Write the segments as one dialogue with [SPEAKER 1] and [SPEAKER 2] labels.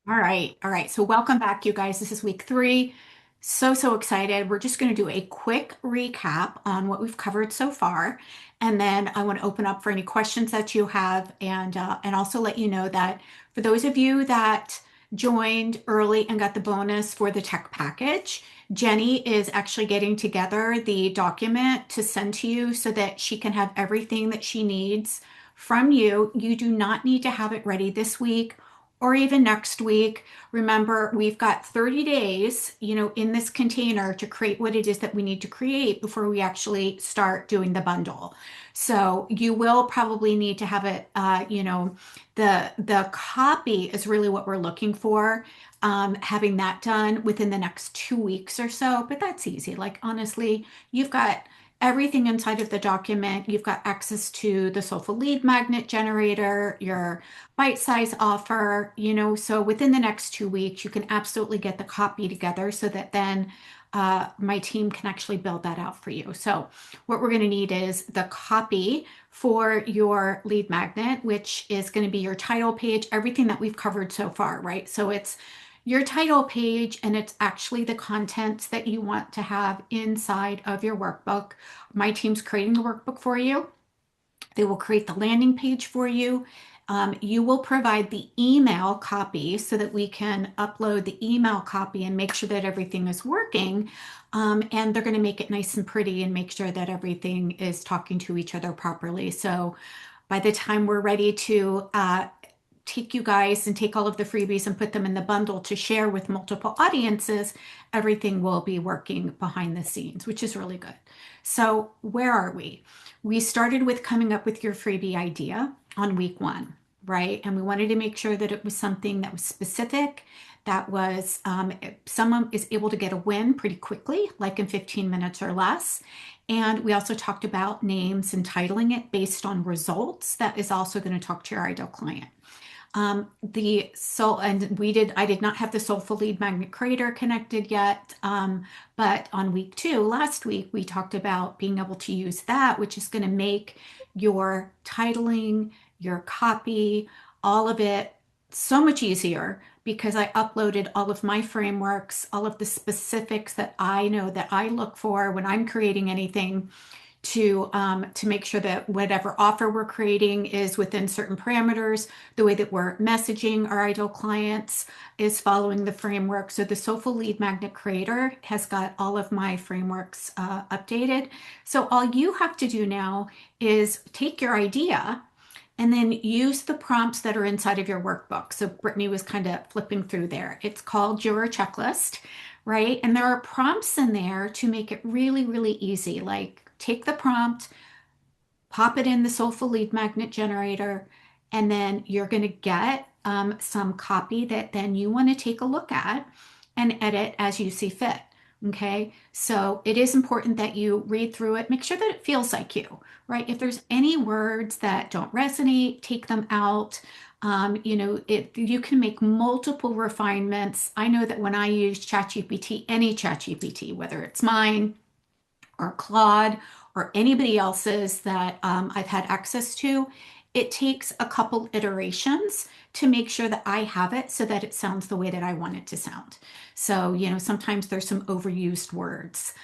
[SPEAKER 1] All right. All right. So welcome back, you guys. This is week three. So excited. We're just going to do a quick recap on what we've covered so far. And then I want to open up for any questions that you have and also let you know that for those of you that joined early and got the bonus for the tech package, Jenny is actually getting together the document to send to you so that she can have everything that she needs from you. You do not need to have it ready this week or even next week. Remember, we've got 30 days, in this container to create what it is that we need to create before we actually start doing the bundle. So you will probably need to have it, the copy is really what we're looking for. Having that done within the next 2 weeks or so, but that's easy. Like honestly, you've got everything inside of the document. You've got access to the Soulful Lead Magnet Generator, your bite size offer, so within the next 2 weeks, you can absolutely get the copy together so that then my team can actually build that out for you. So, what we're going to need is the copy for your lead magnet, which is going to be your title page, everything that we've covered so far, right? So, it's your title page and it's actually the contents that you want to have inside of your workbook. My team's creating the workbook for you. They will create the landing page for you. You will provide the email copy so that we can upload the email copy and make sure that everything is working. And they're going to make it nice and pretty and make sure that everything is talking to each other properly. So by the time we're ready to take you guys and take all of the freebies and put them in the bundle to share with multiple audiences, everything will be working behind the scenes, which is really good. So, where are we? We started with coming up with your freebie idea on week one, right? And we wanted to make sure that it was something that was specific, that was someone is able to get a win pretty quickly, like in 15 minutes or less. And we also talked about names and titling it based on results. That is also going to talk to your ideal client. The soul and I did not have the Soulful Lead Magnet Creator connected yet. But on week two, last week, we talked about being able to use that, which is going to make your titling, your copy, all of it so much easier because I uploaded all of my frameworks, all of the specifics that I know that I look for when I'm creating anything to make sure that whatever offer we're creating is within certain parameters. The way that we're messaging our ideal clients is following the framework. So the Soulful Lead Magnet Creator has got all of my frameworks updated. So all you have to do now is take your idea and then use the prompts that are inside of your workbook. So Brittany was kind of flipping through there. It's called your checklist, right? And there are prompts in there to make it really, really easy. Like take the prompt, pop it in the Soulful Lead Magnet Generator, and then you're going to get some copy that then you want to take a look at and edit as you see fit. Okay, so it is important that you read through it, make sure that it feels like you, right? If there's any words that don't resonate, take them out. You can make multiple refinements. I know that when I use ChatGPT, any ChatGPT, whether it's mine, or Claude or anybody else's that I've had access to, it takes a couple iterations to make sure that I have it so that it sounds the way that I want it to sound. So, sometimes there's some overused words,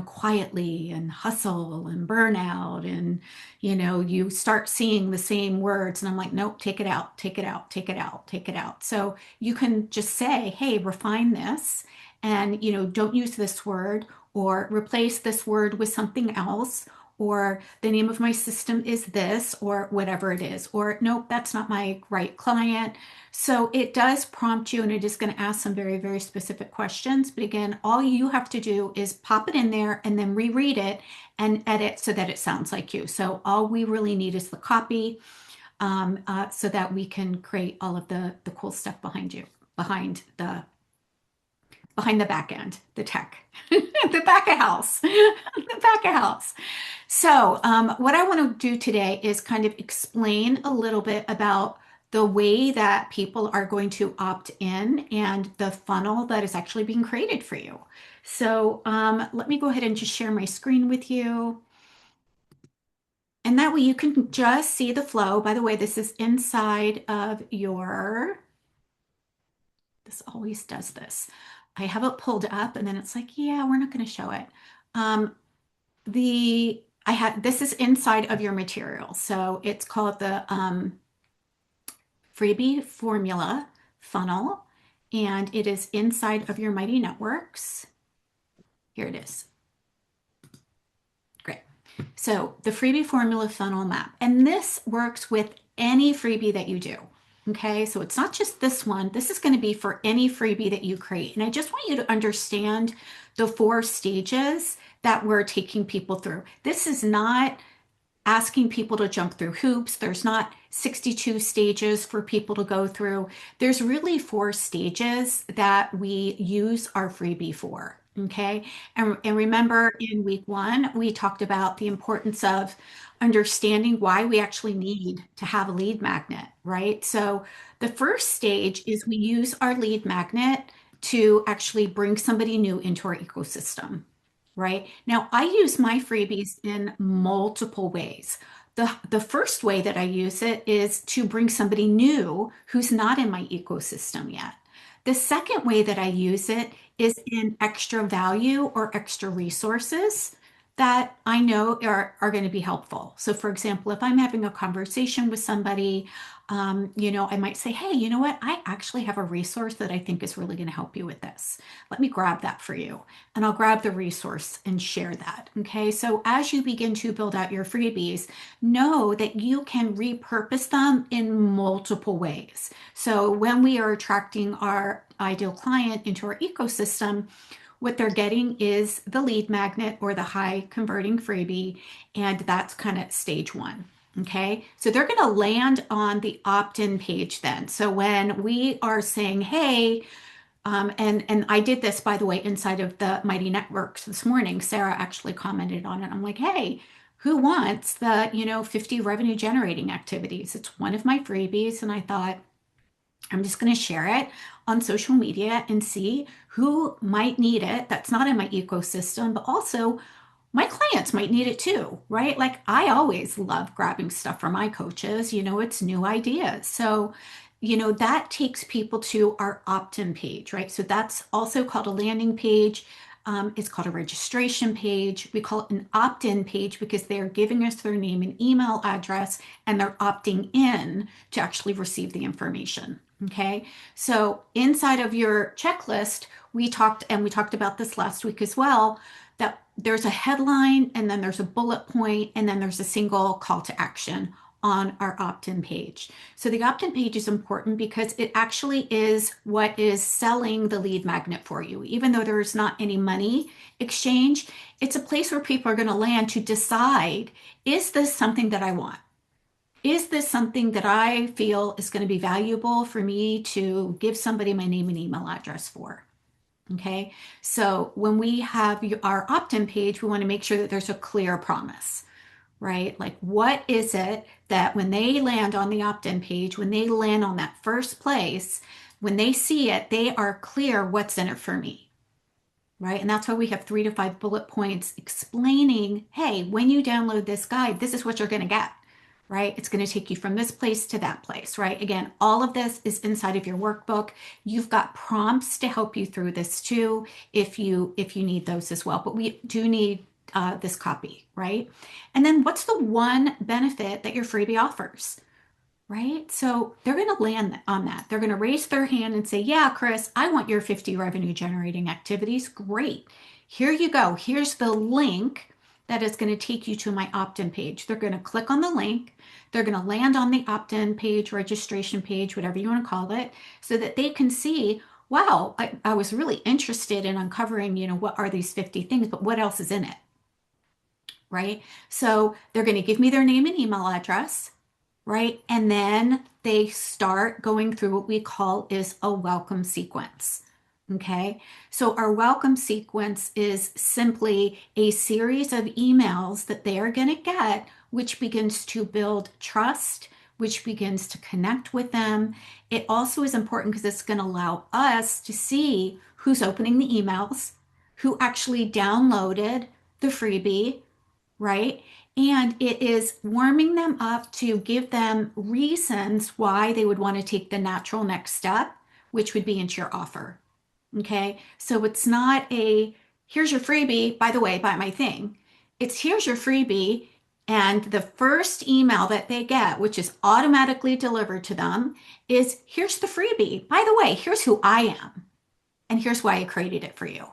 [SPEAKER 1] quietly and hustle and burnout. And, you start seeing the same words. And I'm like, nope, take it out, take it out, take it out, take it out. So you can just say, hey, refine this and, don't use this word or replace this word with something else, or the name of my system is this, or whatever it is, or nope, that's not my right client. So it does prompt you and it is going to ask some very, very specific questions. But again, all you have to do is pop it in there and then reread it and edit so that it sounds like you. So all we really need is the copy so that we can create all of the cool stuff behind the back end, the tech, the back of house, the back of house. So, what I want to do today is kind of explain a little bit about the way that people are going to opt in and the funnel that is actually being created for you. So, let me go ahead and just share my screen with you. And that way you can just see the flow. By the way, this is inside of your This always does this. I have it pulled up and then it's like, yeah, we're not going to show it. Um, I had, this is inside of your material. So it's called the freebie formula funnel, and it is inside of your Mighty Networks. Here it is. Great. So the freebie formula funnel map, and this works with any freebie that you do. Okay, so it's not just this one. This is going to be for any freebie that you create. And I just want you to understand the 4 stages that we're taking people through. This is not asking people to jump through hoops. There's not 62 stages for people to go through. There's really 4 stages that we use our freebie for. Okay. And remember in week 1, we talked about the importance of understanding why we actually need to have a lead magnet, right? So the first stage is we use our lead magnet to actually bring somebody new into our ecosystem. Right? Now, I use my freebies in multiple ways. The first way that I use it is to bring somebody new who's not in my ecosystem yet. The second way that I use it is in extra value or extra resources that I know are going to be helpful. So, for example, if I'm having a conversation with somebody, I might say, hey, you know what? I actually have a resource that I think is really going to help you with this. Let me grab that for you. And I'll grab the resource and share that. Okay. So as you begin to build out your freebies, know that you can repurpose them in multiple ways. So when we are attracting our ideal client into our ecosystem, what they're getting is the lead magnet or the high converting freebie, and that's kind of stage 1. Okay, so they're going to land on the opt-in page then. So when we are saying, hey, and I did this, by the way, inside of the Mighty Networks this morning. Sarah actually commented on it. I'm like, hey, who wants the, 50 revenue generating activities? It's one of my freebies. And I thought, I'm just going to share it on social media and see who might need it that's not in my ecosystem, but also my clients might need it too, right? Like I always love grabbing stuff from my coaches, it's new ideas. So, that takes people to our opt-in page, right? So that's also called a landing page. It's called a registration page. We call it an opt-in page because they're giving us their name and email address and they're opting in to actually receive the information. Okay. So inside of your checklist, we talked about this last week as well, that there's a headline and then there's a bullet point and then there's a single call to action on our opt-in page. So the opt-in page is important because it actually is what is selling the lead magnet for you. Even though there's not any money exchange, it's a place where people are going to land to decide, is this something that I want? Is this something that I feel is going to be valuable for me to give somebody my name and email address for? Okay, so when we have our opt-in page, we want to make sure that there's a clear promise, right? Like, what is it that when they land on the opt-in page, when they land on that first place, when they see it, they are clear what's in it for me, right? And that's why we have 3 to 5 bullet points explaining, hey, when you download this guide, this is what you're going to get, right? It's going to take you from this place to that place, right? Again, all of this is inside of your workbook. You've got prompts to help you through this too, if you need those as well. But we do need this copy, right? And then what's the one benefit that your freebie offers? Right? So they're going to land on that. They're going to raise their hand and say, yeah, Chris, I want your 50 revenue generating activities. Great. Here you go. Here's the link that is going to take you to my opt-in page. They're going to click on the link. They're going to land on the opt-in page, registration page, whatever you want to call it, so that they can see, wow, I was really interested in uncovering, what are these 50 things, but what else is in it? Right? So they're going to give me their name and email address, right? And then they start going through what we call is a welcome sequence. Okay, so our welcome sequence is simply a series of emails that they are going to get, which begins to build trust, which begins to connect with them. It also is important because it's going to allow us to see who's opening the emails, who actually downloaded the freebie, right? And it is warming them up to give them reasons why they would want to take the natural next step, which would be into your offer. Okay. So it's not a here's your freebie, by the way, buy my thing. It's here's your freebie. And the first email that they get, which is automatically delivered to them, is here's the freebie. By the way, here's who I am. And here's why I created it for you.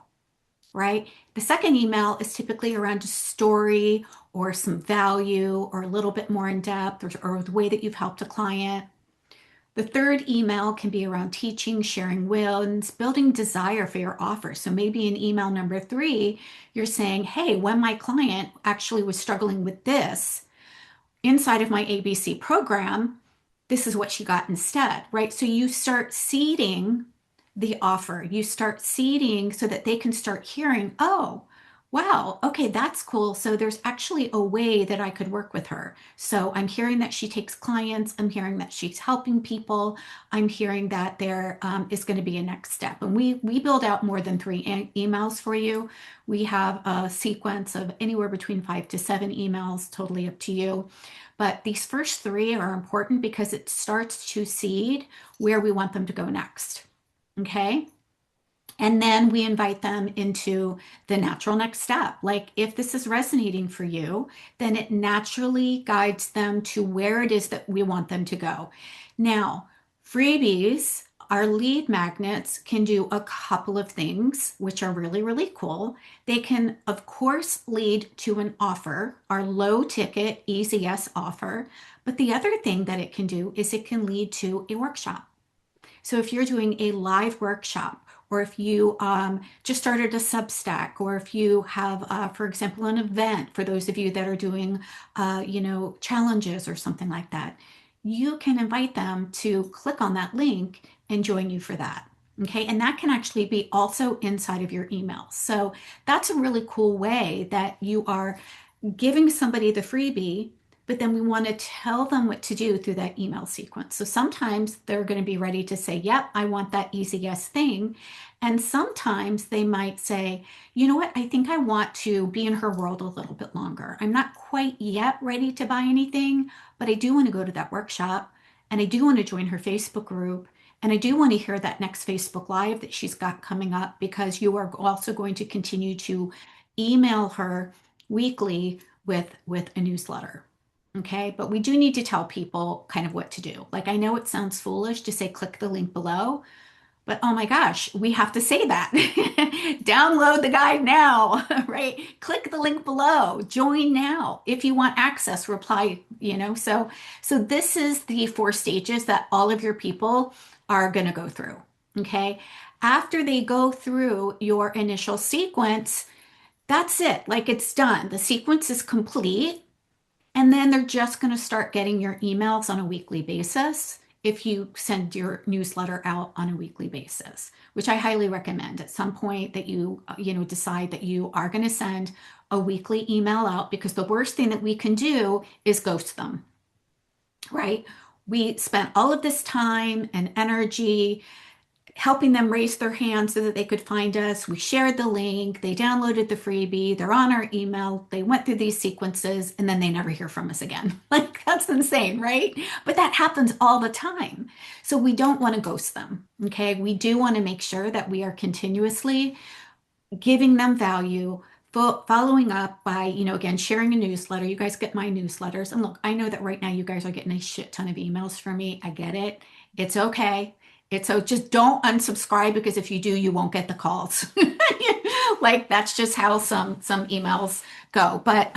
[SPEAKER 1] Right? The second email is typically around a story or some value or a little bit more in depth or the way that you've helped a client. The third email can be around teaching, sharing wins, building desire for your offer. So maybe in email number 3, you're saying, hey, when my client actually was struggling with this inside of my ABC program, this is what she got instead, right? So you start seeding the offer. You start seeding so that they can start hearing, oh, wow, okay, that's cool. So there's actually a way that I could work with her. So I'm hearing that she takes clients. I'm hearing that she's helping people. I'm hearing that there is going to be a next step. And we build out more than 3 emails for you. We have a sequence of anywhere between 5 to 7 emails, totally up to you. But these first 3 are important because it starts to seed where we want them to go next. Okay. And then we invite them into the natural next step. Like if this is resonating for you, then it naturally guides them to where it is that we want them to go. Now, freebies, our lead magnets can do a couple of things, which are really, really cool. They can, of course, lead to an offer, our low ticket, easy yes offer. But the other thing that it can do is it can lead to a workshop. So if you're doing a live workshop, or if you just started a Substack, or if you have, for example, an event for those of you that are doing, challenges or something like that, you can invite them to click on that link and join you for that. Okay. And that can actually be also inside of your email. So that's a really cool way that you are giving somebody the freebie, but then we want to tell them what to do through that email sequence. So sometimes they're going to be ready to say, yep, I want that easy yes thing. And sometimes they might say, you know what, I think I want to be in her world a little bit longer. I'm not quite yet ready to buy anything, but I do want to go to that workshop and I do want to join her Facebook group. And I do want to hear that next Facebook Live that she's got coming up, because you are also going to continue to email her weekly with a newsletter. Okay, but we do need to tell people kind of what to do. Like, I know it sounds foolish to say click the link below, but oh my gosh, we have to say that. Download the guide now, right? Click the link below, join now. If you want access, reply, so this is the 4 stages that all of your people are going to go through. Okay, after they go through your initial sequence, that's it. Like, it's done. The sequence is complete. And then they're just going to start getting your emails on a weekly basis if you send your newsletter out on a weekly basis, which I highly recommend at some point that you decide that you are going to send a weekly email out, because the worst thing that we can do is ghost them, right? We spent all of this time and energy helping them raise their hand so that they could find us. We shared the link, they downloaded the freebie, they're on our email, they went through these sequences, and then they never hear from us again. Like, that's insane, right? But that happens all the time. So we don't want to ghost them, okay? We do want to make sure that we are continuously giving them value, following up by, again, sharing a newsletter. You guys get my newsletters. And look, I know that right now you guys are getting a shit ton of emails from me. I get it. It's okay. So just don't unsubscribe, because if you do, you won't get the calls. Like, that's just how some emails go. But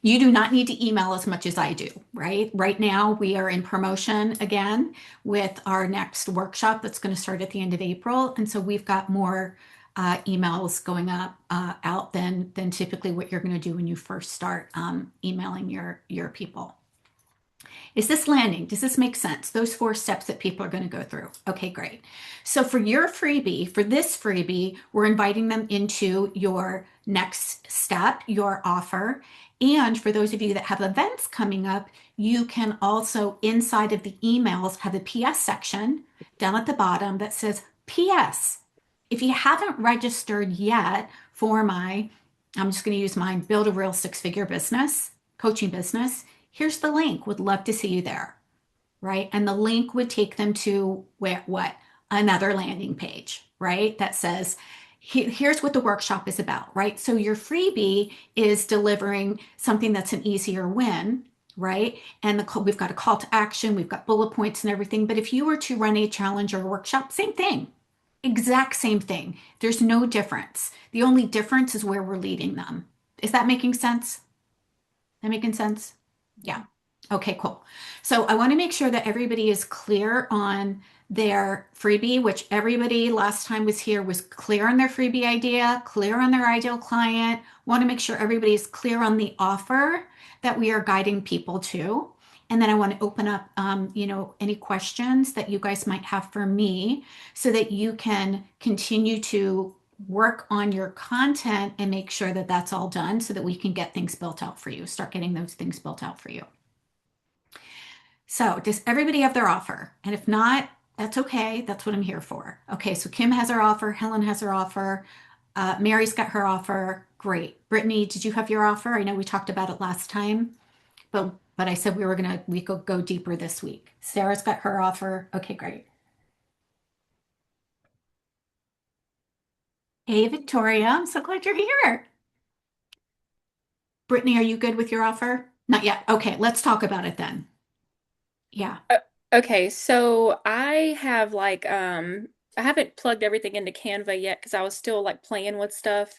[SPEAKER 1] you do not need to email as much as I do, right? Right now, we are in promotion again with our next workshop that's going to start at the end of April. And so we've got more emails going out than typically what you're going to do when you first start emailing your people. Is this landing? Does this make sense? Those 4 steps that people are going to go through. Okay, great. So for your freebie, for this freebie, we're inviting them into your next step, your offer. And for those of you that have events coming up, you can also, inside of the emails, have a PS section down at the bottom that says, PS, if you haven't registered yet for I'm just going to use mine, Build a Real 6-Figure Business, coaching business, here's the link. Would love to see you there, right? And the link would take them to what? another landing page, right? That says, here's what the workshop is about, right? So your freebie is delivering something that's an easier win, right? And we've got a call to action, we've got bullet points and everything. But if you were to run a challenge or a workshop, same thing, exact same thing. There's no difference. The only difference is where we're leading them. Is that making sense? That making sense? Yeah. Okay, cool. So I want to make sure that everybody is clear on their freebie, which everybody last time was here was clear on their freebie idea, clear on their ideal client. Want to make sure everybody is clear on the offer that we are guiding people to. And then I want to open up, any questions that you guys might have for me so that you can continue to work on your content and make sure that that's all done so that we can get things built out for you, start getting those things built out for you. So does everybody have their offer? And if not, that's okay. That's what I'm here for. Okay, so Kim has her offer. Helen has her offer. Mary's got her offer. Great. Brittany, did you have your offer? I know we talked about it last time, but I said we could go deeper this week. Sarah's got her offer. Okay, great. Hey, Victoria, I'm so glad you're here. Brittany, are you good with your offer? Not yet. Okay, let's talk about it then. Yeah.
[SPEAKER 2] Uh, Okay, so I have I haven't plugged everything into Canva yet because I was still like playing with stuff.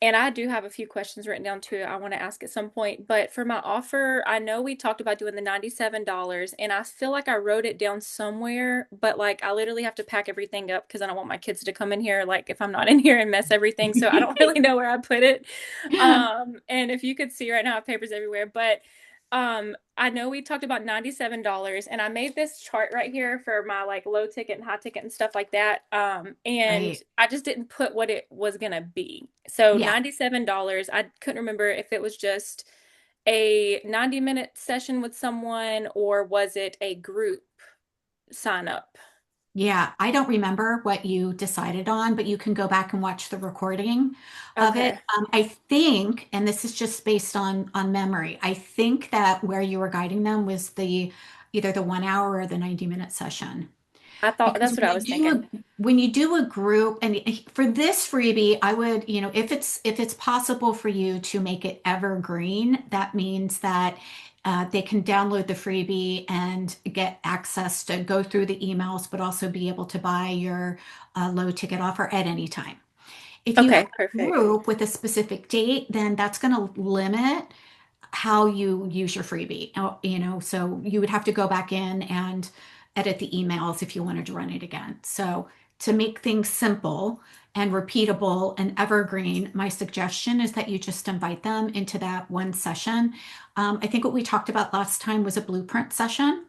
[SPEAKER 2] And I do have a few questions written down too I want to ask at some point. But for my offer, I know we talked about doing the $97 and I feel like I wrote it down somewhere, but like I literally have to pack everything up because I don't want my kids to come in here like if I'm not in here and mess everything. So I don't really know where I put it. And if you could see right now, I have papers everywhere, but I know we talked about $97 and I made this chart right here for my like low ticket and high ticket and stuff like that. And
[SPEAKER 1] Right.
[SPEAKER 2] I just didn't put what it was gonna be. So
[SPEAKER 1] Yeah.
[SPEAKER 2] $97, I couldn't remember if it was just a 90-minute session with someone or was it a group sign up?
[SPEAKER 1] Yeah. I don't remember what you decided on, but you can go back and watch the recording of it.
[SPEAKER 2] Okay.
[SPEAKER 1] I think, and this is just based on memory, I think that where you were guiding them was the either the 1 hour or the 90-minute session.
[SPEAKER 2] I thought
[SPEAKER 1] Because
[SPEAKER 2] that's what I was thinking.
[SPEAKER 1] when you do a group, and for this freebie, I would, if it's possible for you to make it evergreen, that means that they can download the freebie and get access to go through the emails, but also be able to buy your low ticket offer at any time. If you have
[SPEAKER 2] Okay,
[SPEAKER 1] a
[SPEAKER 2] perfect.
[SPEAKER 1] group with a specific date, then that's going to limit how you use your freebie. So you would have to go back in and edit the emails if you wanted to run it again. So to make things simple and repeatable and evergreen, my suggestion is that you just invite them into that one session. I think what we talked about last time was a blueprint session,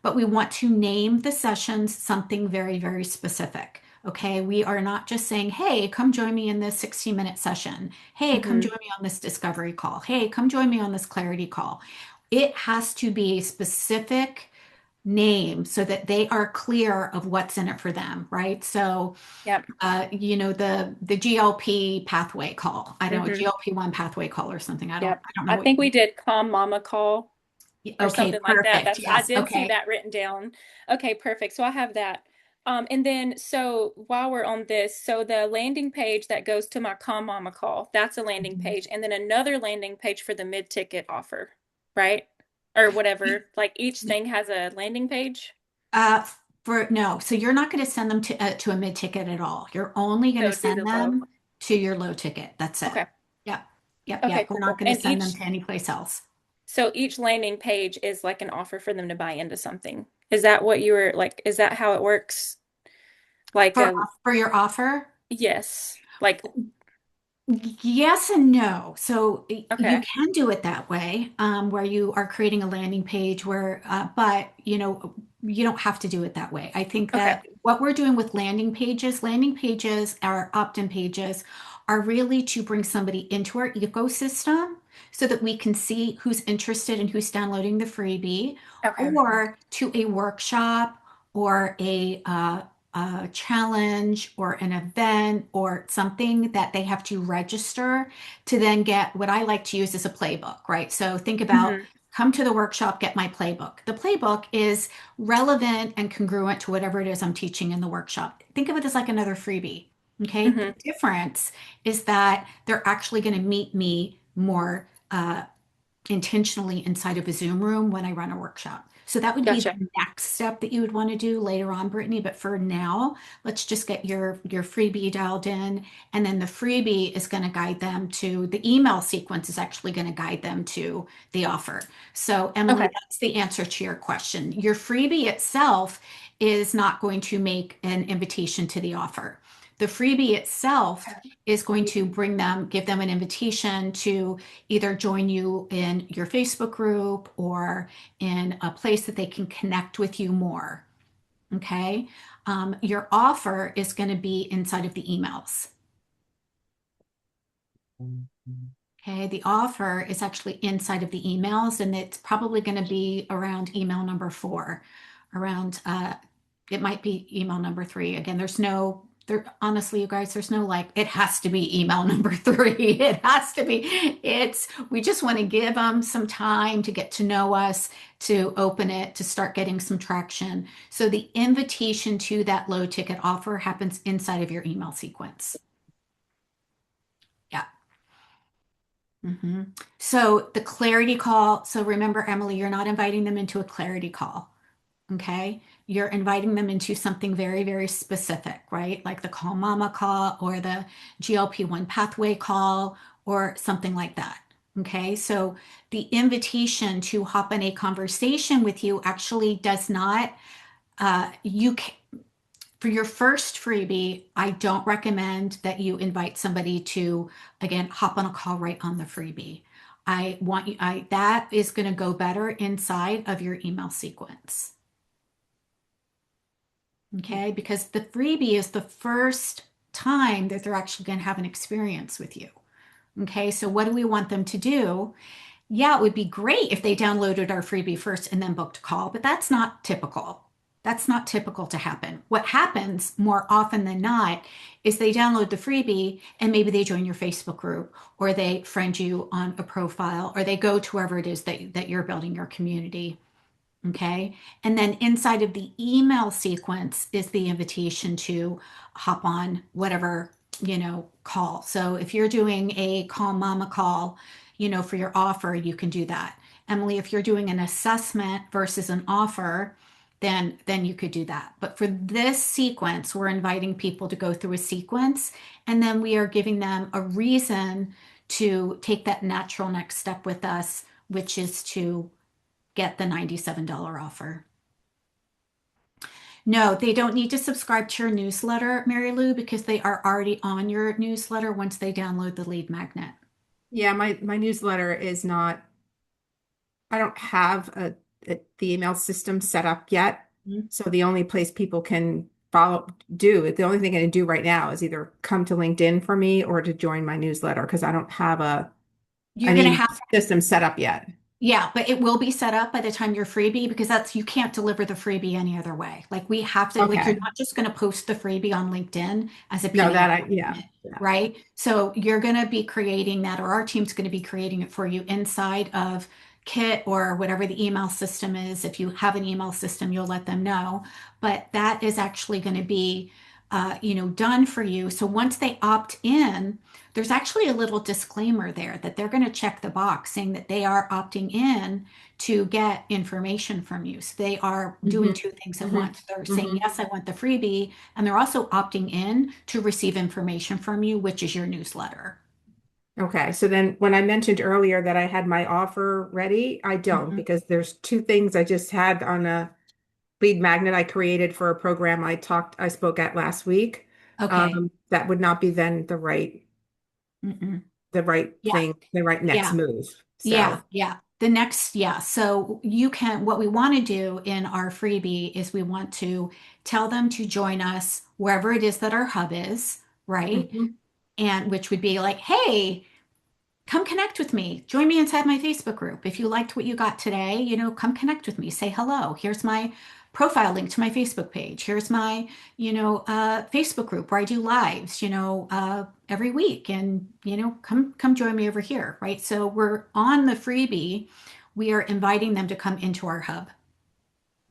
[SPEAKER 1] but we want to name the sessions something very, very specific. Okay, we are not just saying, hey, come join me in this 60-minute session. Hey, come
[SPEAKER 2] Hmm.
[SPEAKER 1] join me on this discovery call. Hey, come join me on this clarity call. It has to be a specific name so that they are clear of what's in it for them, right? So,
[SPEAKER 2] Yep.
[SPEAKER 1] the GLP pathway call. I don't know,
[SPEAKER 2] Hmm.
[SPEAKER 1] GLP-1 pathway call or something. I don't
[SPEAKER 2] Yep.
[SPEAKER 1] I don't know
[SPEAKER 2] I
[SPEAKER 1] what.
[SPEAKER 2] think we did Calm Mama Call or
[SPEAKER 1] Okay,
[SPEAKER 2] something like that.
[SPEAKER 1] perfect.
[SPEAKER 2] That's I
[SPEAKER 1] Yes.
[SPEAKER 2] did see
[SPEAKER 1] Okay.
[SPEAKER 2] that written down. Okay, perfect. So I have that. And then so while we're on this, so the landing page that goes to my Calm Mama call, that's a landing page, and then another landing page for the mid-ticket offer, right? Or whatever. Like each thing has a landing page.
[SPEAKER 1] Uh, for no, so you're not going to send them to a mid ticket at all. You're only going to
[SPEAKER 2] So do
[SPEAKER 1] send
[SPEAKER 2] the low.
[SPEAKER 1] them to your low ticket. That's it.
[SPEAKER 2] Okay.
[SPEAKER 1] Yep. Yep.
[SPEAKER 2] Okay,
[SPEAKER 1] Yep. We're not
[SPEAKER 2] cool.
[SPEAKER 1] going to
[SPEAKER 2] And
[SPEAKER 1] send them
[SPEAKER 2] each
[SPEAKER 1] to any place else.
[SPEAKER 2] so each landing page is like an offer for them to buy into something. Is that what you were like? Is that how it works? Like
[SPEAKER 1] For
[SPEAKER 2] a
[SPEAKER 1] for your offer,
[SPEAKER 2] yes. Like
[SPEAKER 1] yes and no. So you
[SPEAKER 2] okay.
[SPEAKER 1] can do it that way, where you are creating a landing page but you don't have to do it that way. I think
[SPEAKER 2] Okay.
[SPEAKER 1] that what we're doing with landing pages, our opt-in pages, are really to bring somebody into our ecosystem so that we can see who's interested and who's downloading the freebie,
[SPEAKER 2] Okay.
[SPEAKER 1] or to a workshop or a challenge or an event or something that they have to register to then get what I like to use as a playbook, right? So think about
[SPEAKER 2] Hmm.
[SPEAKER 1] come to the workshop, get my playbook. The playbook is relevant and congruent to whatever it is I'm teaching in the workshop. Think of it as like another freebie. Okay. The
[SPEAKER 2] Hmm.
[SPEAKER 1] difference is that they're actually going to meet me more intentionally inside of a Zoom room when I run a workshop. So that would be
[SPEAKER 2] Gotcha.
[SPEAKER 1] the next step that you would want to do later on, Brittany. But for now, let's just get your freebie dialed in, and then the freebie is going to guide them to the email sequence is actually going to guide them to the offer. So Emily,
[SPEAKER 2] Okay.
[SPEAKER 1] that's the answer to your question. Your freebie itself is not going to make an invitation to the offer. The freebie itself is going to give them an invitation to either join you in your Facebook group or in a place that they can connect with you more. Okay. Your offer is going to be inside of the emails. Okay. The offer is actually inside of the emails, and it's probably going to be around email number 4, around, it might be email number 3. Again, honestly, you guys, there's no like, it has to be email number 3. It has to be. We just want to give them some time to get to know us, to open it, to start getting some traction. So the invitation to that low ticket offer happens inside of your email sequence. Yeah. hmm So the clarity call. So remember, Emily, you're not inviting them into a clarity call. Okay. You're inviting them into something very, very specific, right? Like the Call Mama call or the GLP-1 pathway call or something like that. Okay. So the invitation to hop in a conversation with you actually does not, you can, for your first freebie, I don't recommend that you invite somebody to, again, hop on a call right on the freebie. That is going to go better inside of your email sequence. Okay, because the freebie is the first time that they're actually going to have an experience with you. Okay, so what do we want them to do? Yeah, it would be great if they downloaded our freebie first and then booked a call, but that's not typical. That's not typical to happen. What happens more often than not is they download the freebie and maybe they join your Facebook group or they friend you on a profile or they go to wherever it is that you're building your community. Okay. And then inside of the email sequence is the invitation to hop on whatever, call. So if you're doing a Call Mama call, for your offer, you can do that. Emily, if you're doing an assessment versus an offer, then you could do that. But for this sequence, we're inviting people to go through a sequence, and then we are giving them a reason to take that natural next step with us, which is to get the $97 offer. No, they don't need to subscribe to your newsletter, Mary Lou, because they are already on your newsletter once they download the lead magnet.
[SPEAKER 3] Yeah, my newsletter is not, I don't have the email system set up yet.
[SPEAKER 1] Mhm.
[SPEAKER 3] So the only place people can the only thing I can do right now is either come to LinkedIn for me or to join my newsletter because I don't have
[SPEAKER 1] You're
[SPEAKER 3] an
[SPEAKER 1] going to
[SPEAKER 3] email
[SPEAKER 1] have
[SPEAKER 3] system set up yet.
[SPEAKER 1] Yeah, but it will be set up by the time you're freebie because you can't deliver the freebie any other way. Like we have to, like you're
[SPEAKER 3] Okay.
[SPEAKER 1] not just going to post the freebie on LinkedIn as a
[SPEAKER 3] No,
[SPEAKER 1] PDF
[SPEAKER 3] yeah.
[SPEAKER 1] document,
[SPEAKER 3] Yeah.
[SPEAKER 1] right? So you're going to be creating that, or our team's going to be creating it for you inside of Kit or whatever the email system is. If you have an email system, you'll let them know. But that is actually going to be, done for you. So once they opt in, there's actually a little disclaimer there that they're going to check the box saying that they are opting in to get information from you. So they are doing
[SPEAKER 3] Hmm.
[SPEAKER 1] two things at
[SPEAKER 3] Hmm.
[SPEAKER 1] once. They're saying,
[SPEAKER 3] Hmm.
[SPEAKER 1] yes, I want the freebie. And they're also opting in to receive information from you, which is your newsletter.
[SPEAKER 3] Okay. So then when I mentioned earlier that I had my offer ready, I don't
[SPEAKER 1] Mhm.
[SPEAKER 3] because there's two things I just had on a lead magnet I created for a program I spoke at last week.
[SPEAKER 1] Okay.
[SPEAKER 3] That would not be then
[SPEAKER 1] Mm-mm.
[SPEAKER 3] the right
[SPEAKER 1] Yeah.
[SPEAKER 3] thing, the right next
[SPEAKER 1] Yeah.
[SPEAKER 3] move.
[SPEAKER 1] Yeah,
[SPEAKER 3] So,
[SPEAKER 1] yeah. Yeah. So what we want to do in our freebie is we want to tell them to join us wherever it is that our hub is, right?
[SPEAKER 3] mhm.
[SPEAKER 1] And which would be like, hey, come connect with me. Join me inside my Facebook group. If you liked what you got today, come connect with me. Say hello. Here's my profile link to my Facebook page. Here's my, Facebook group where I do lives, every week. And, come join me over here, right? So we're on the freebie. we are inviting them to come into our hub.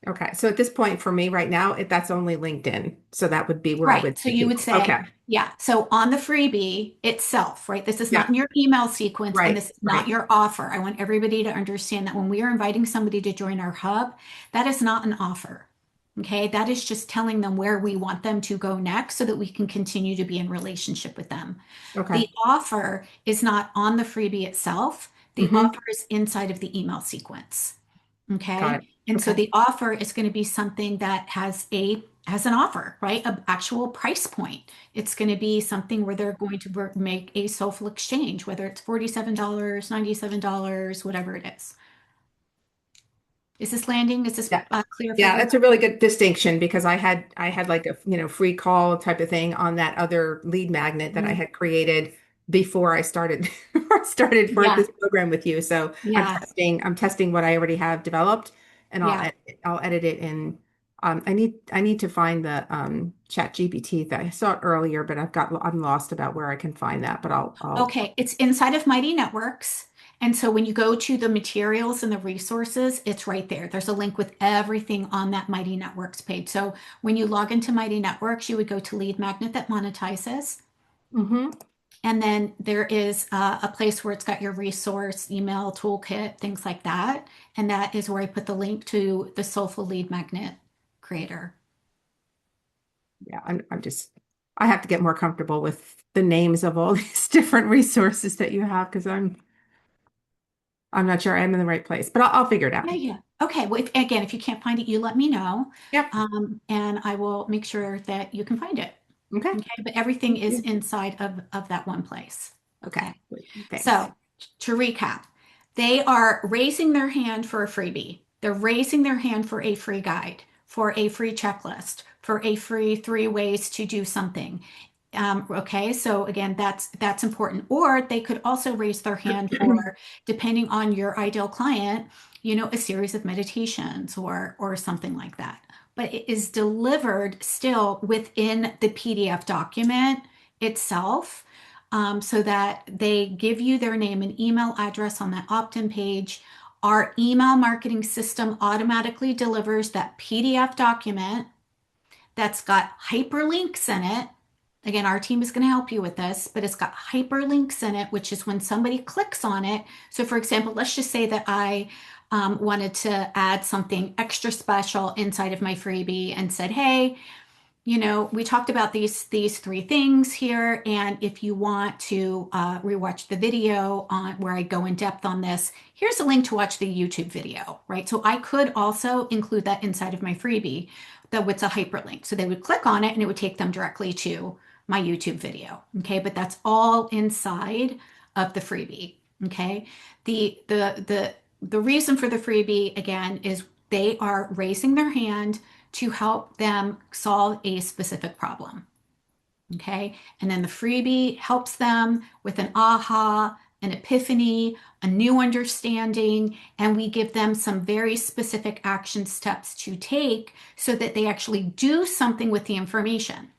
[SPEAKER 3] Okay. So at this point for me right now, that's only LinkedIn. So that would be where I
[SPEAKER 1] Right.
[SPEAKER 3] would
[SPEAKER 1] So
[SPEAKER 3] see
[SPEAKER 1] you would
[SPEAKER 3] people. Okay.
[SPEAKER 1] say, yeah. So on the freebie itself, right? This is not
[SPEAKER 3] Yeah.
[SPEAKER 1] in your email sequence and
[SPEAKER 3] Right.
[SPEAKER 1] this is not
[SPEAKER 3] Right.
[SPEAKER 1] your offer. I want everybody to understand that when we are inviting somebody to join our hub, that is not an offer. Okay. That is just telling them where we want them to go next so that we can continue to be in relationship with them.
[SPEAKER 3] Okay.
[SPEAKER 1] The offer is not on the freebie itself. The
[SPEAKER 3] Mm-hmm.
[SPEAKER 1] offer is inside of the email sequence.
[SPEAKER 3] Got
[SPEAKER 1] Okay.
[SPEAKER 3] it.
[SPEAKER 1] And so
[SPEAKER 3] Okay.
[SPEAKER 1] the offer is going to be something that has an offer, right? An actual price point. It's going to be something where they're going to make a soulful exchange, whether it's $47, $97, whatever it is. Is this landing? Is this
[SPEAKER 3] Yeah.
[SPEAKER 1] clear for
[SPEAKER 3] Yeah,
[SPEAKER 1] everybody?
[SPEAKER 3] that's a really good distinction because I had like a, free call type of thing on that other lead magnet that I
[SPEAKER 1] Mm,
[SPEAKER 3] had created before I started before I started for
[SPEAKER 1] yeah.
[SPEAKER 3] this program with you. So
[SPEAKER 1] Yeah.
[SPEAKER 3] I'm testing what I already have developed and
[SPEAKER 1] Yeah.
[SPEAKER 3] I'll edit it in I need to find the chat GPT that I saw it earlier, but I'm lost about where I can find that, but I'll
[SPEAKER 1] Okay, it's inside of Mighty Networks. And so when you go to the materials and the resources, it's right there. There's a link with everything on that Mighty Networks page. So when you log into Mighty Networks, you would go to Lead Magnet that monetizes.
[SPEAKER 3] hmm
[SPEAKER 1] And then there is a place where it's got your resource, email, toolkit, things like that. And that is where I put the link to the Soulful Lead Magnet creator.
[SPEAKER 3] yeah, I'm just I have to get more comfortable with the names of all these different resources that you have because I'm not sure I'm in the right place, but I'll figure it out.
[SPEAKER 1] Yeah, yeah. Okay. Well, again, if you can't find it, you let me know.
[SPEAKER 3] Yep.
[SPEAKER 1] And I will make sure that you can find it.
[SPEAKER 3] Okay.
[SPEAKER 1] Okay, but everything
[SPEAKER 3] Thank
[SPEAKER 1] is
[SPEAKER 3] you.
[SPEAKER 1] inside of that one place.
[SPEAKER 3] Okay.
[SPEAKER 1] Okay,
[SPEAKER 3] Thanks.
[SPEAKER 1] so to recap, they are raising their hand for a freebie. They're raising their hand for a free guide, for a free checklist, for a free 3 ways to do something. Okay, so again, that's important. Or they could also raise their hand for, depending on your ideal client, a series of meditations or something like that. But it is delivered still within the PDF document itself, so that they give you their name and email address on that opt-in page. Our email marketing system automatically delivers that PDF document that's got hyperlinks in it. Again, our team is going to help you with this, but it's got hyperlinks in it, which is when somebody clicks on it. So, for example, let's just say that I wanted to add something extra special inside of my freebie and said, hey, we talked about these 3 things here, and if you want to rewatch the video on where I go in depth on this, here's a link to watch the YouTube video, right? So I could also include that inside of my freebie, that it's a hyperlink. So they would click on it and it would take them directly to my YouTube video. Okay, but that's all inside of the freebie. Okay, the reason for the freebie again is they are raising their hand to help them solve a specific problem. Okay. And then the freebie helps them with an aha, an epiphany, a new understanding, and we give them some very specific action steps to take so that they actually do something with the information.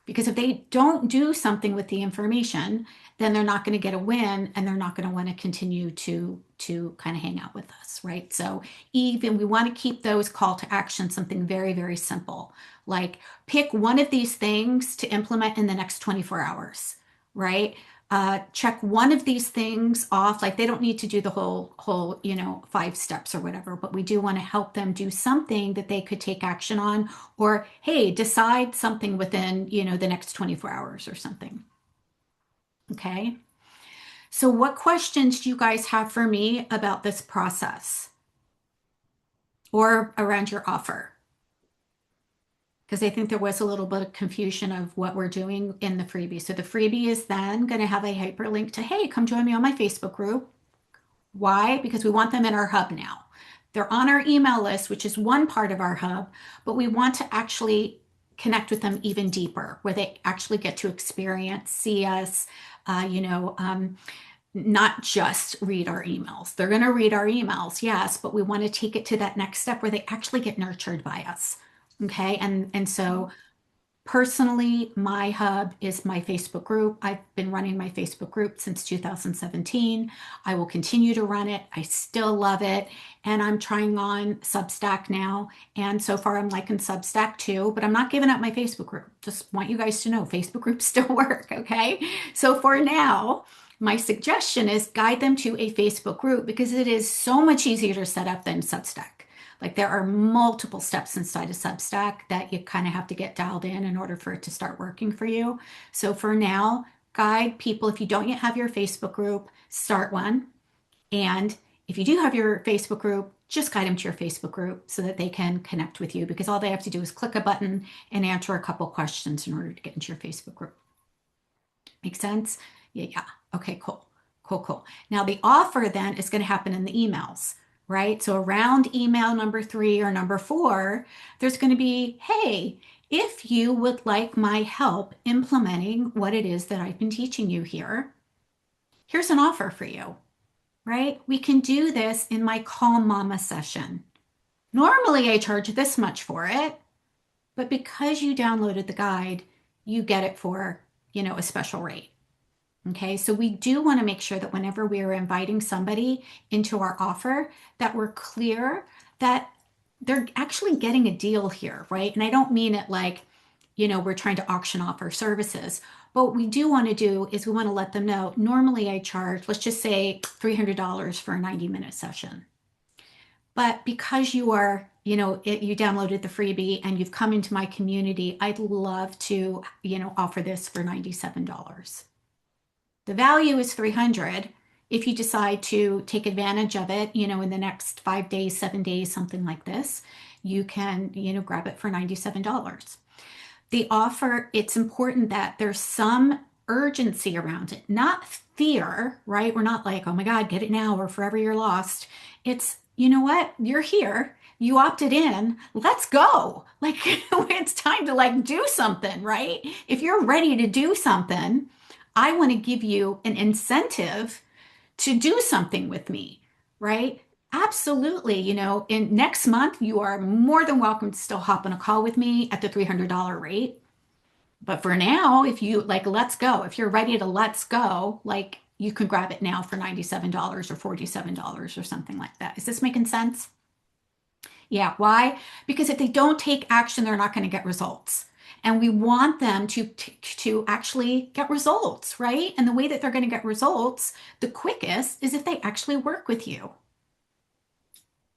[SPEAKER 1] Because if they don't do something with the information, then they're not going to get a win and they're not going to want to continue to kind of hang out with us, right? So even we want to keep those call to action something very, very simple. Like pick one of these things to implement in the next 24 hours, right? Check one of these things off. Like they don't need to do the whole 5 steps or whatever, but we do want to help them do something that they could take action on, or hey, decide something within the next 24 hours or something. Okay. So what questions do you guys have for me about this process or around your offer? Because I think there was a little bit of confusion of what we're doing in the freebie. So the freebie is then going to have a hyperlink to, hey, come join me on my Facebook group. Why? Because we want them in our hub now. They're on our email list, which is one part of our hub, but we want to actually connect with them even deeper, where they actually get to experience, see us, not just read our emails. They're going to read our emails, yes, but we want to take it to that next step where they actually get nurtured by us. Okay. And so Personally, my hub is my Facebook group. I've been running my Facebook group since 2017. I will continue to run it. I still love it. And I'm trying on Substack now. And so far, I'm liking Substack too, but I'm not giving up my Facebook group. Just want you guys to know Facebook groups still work. Okay. So for now, my suggestion is guide them to a Facebook group because it is so much easier to set up than Substack. Like there are multiple steps inside of Substack that you kind of have to get dialed in order for it to start working for you. So for now, guide people. If you don't yet have your Facebook group, start one. And if you do have your Facebook group, just guide them to your Facebook group so that they can connect with you because all they have to do is click a button and answer a couple questions in order to get into your Facebook group. Make sense? Yeah, yeah. Okay, cool. Cool, cool. Now the offer then is going to happen in the emails, right? So around email number 3 or number 4, there's going to be, hey, if you would like my help implementing what it is that I've been teaching you here, here's an offer for you, right? We can do this in my Calm Mama session. Normally I charge this much for it, but because you downloaded the guide, you get it for, a special rate. Okay, so we do want to make sure that whenever we are inviting somebody into our offer, that we're clear that they're actually getting a deal here, right? And I don't mean it like, we're trying to auction off our services. But what we do want to do is we want to let them know, normally I charge, let's just say $300 for a 90-minute session. But because you are, you downloaded the freebie and you've come into my community, I'd love to, offer this for $97. The value is 300. If you decide to take advantage of it, in the next 5 days, 7 days, something like this, you can, grab it for $97. The offer, it's important that there's some urgency around it, not fear, right? We're not like, oh my God, get it now or forever you're lost. It's, you know what? You're here. You opted in. Let's go. Like it's time to like do something, right? If you're ready to do something, I want to give you an incentive to do something with me, right? Absolutely. In next month, you are more than welcome to still hop on a call with me at the $300 rate. But for now, if you like, let's go. If you're ready to let's go, like you can grab it now for $97 or $47 or something like that. Is this making sense? Yeah. Why? Because if they don't take action, they're not going to get results. And we want them to actually get results, right? And the way that they're going to get results the quickest is if they actually work with you.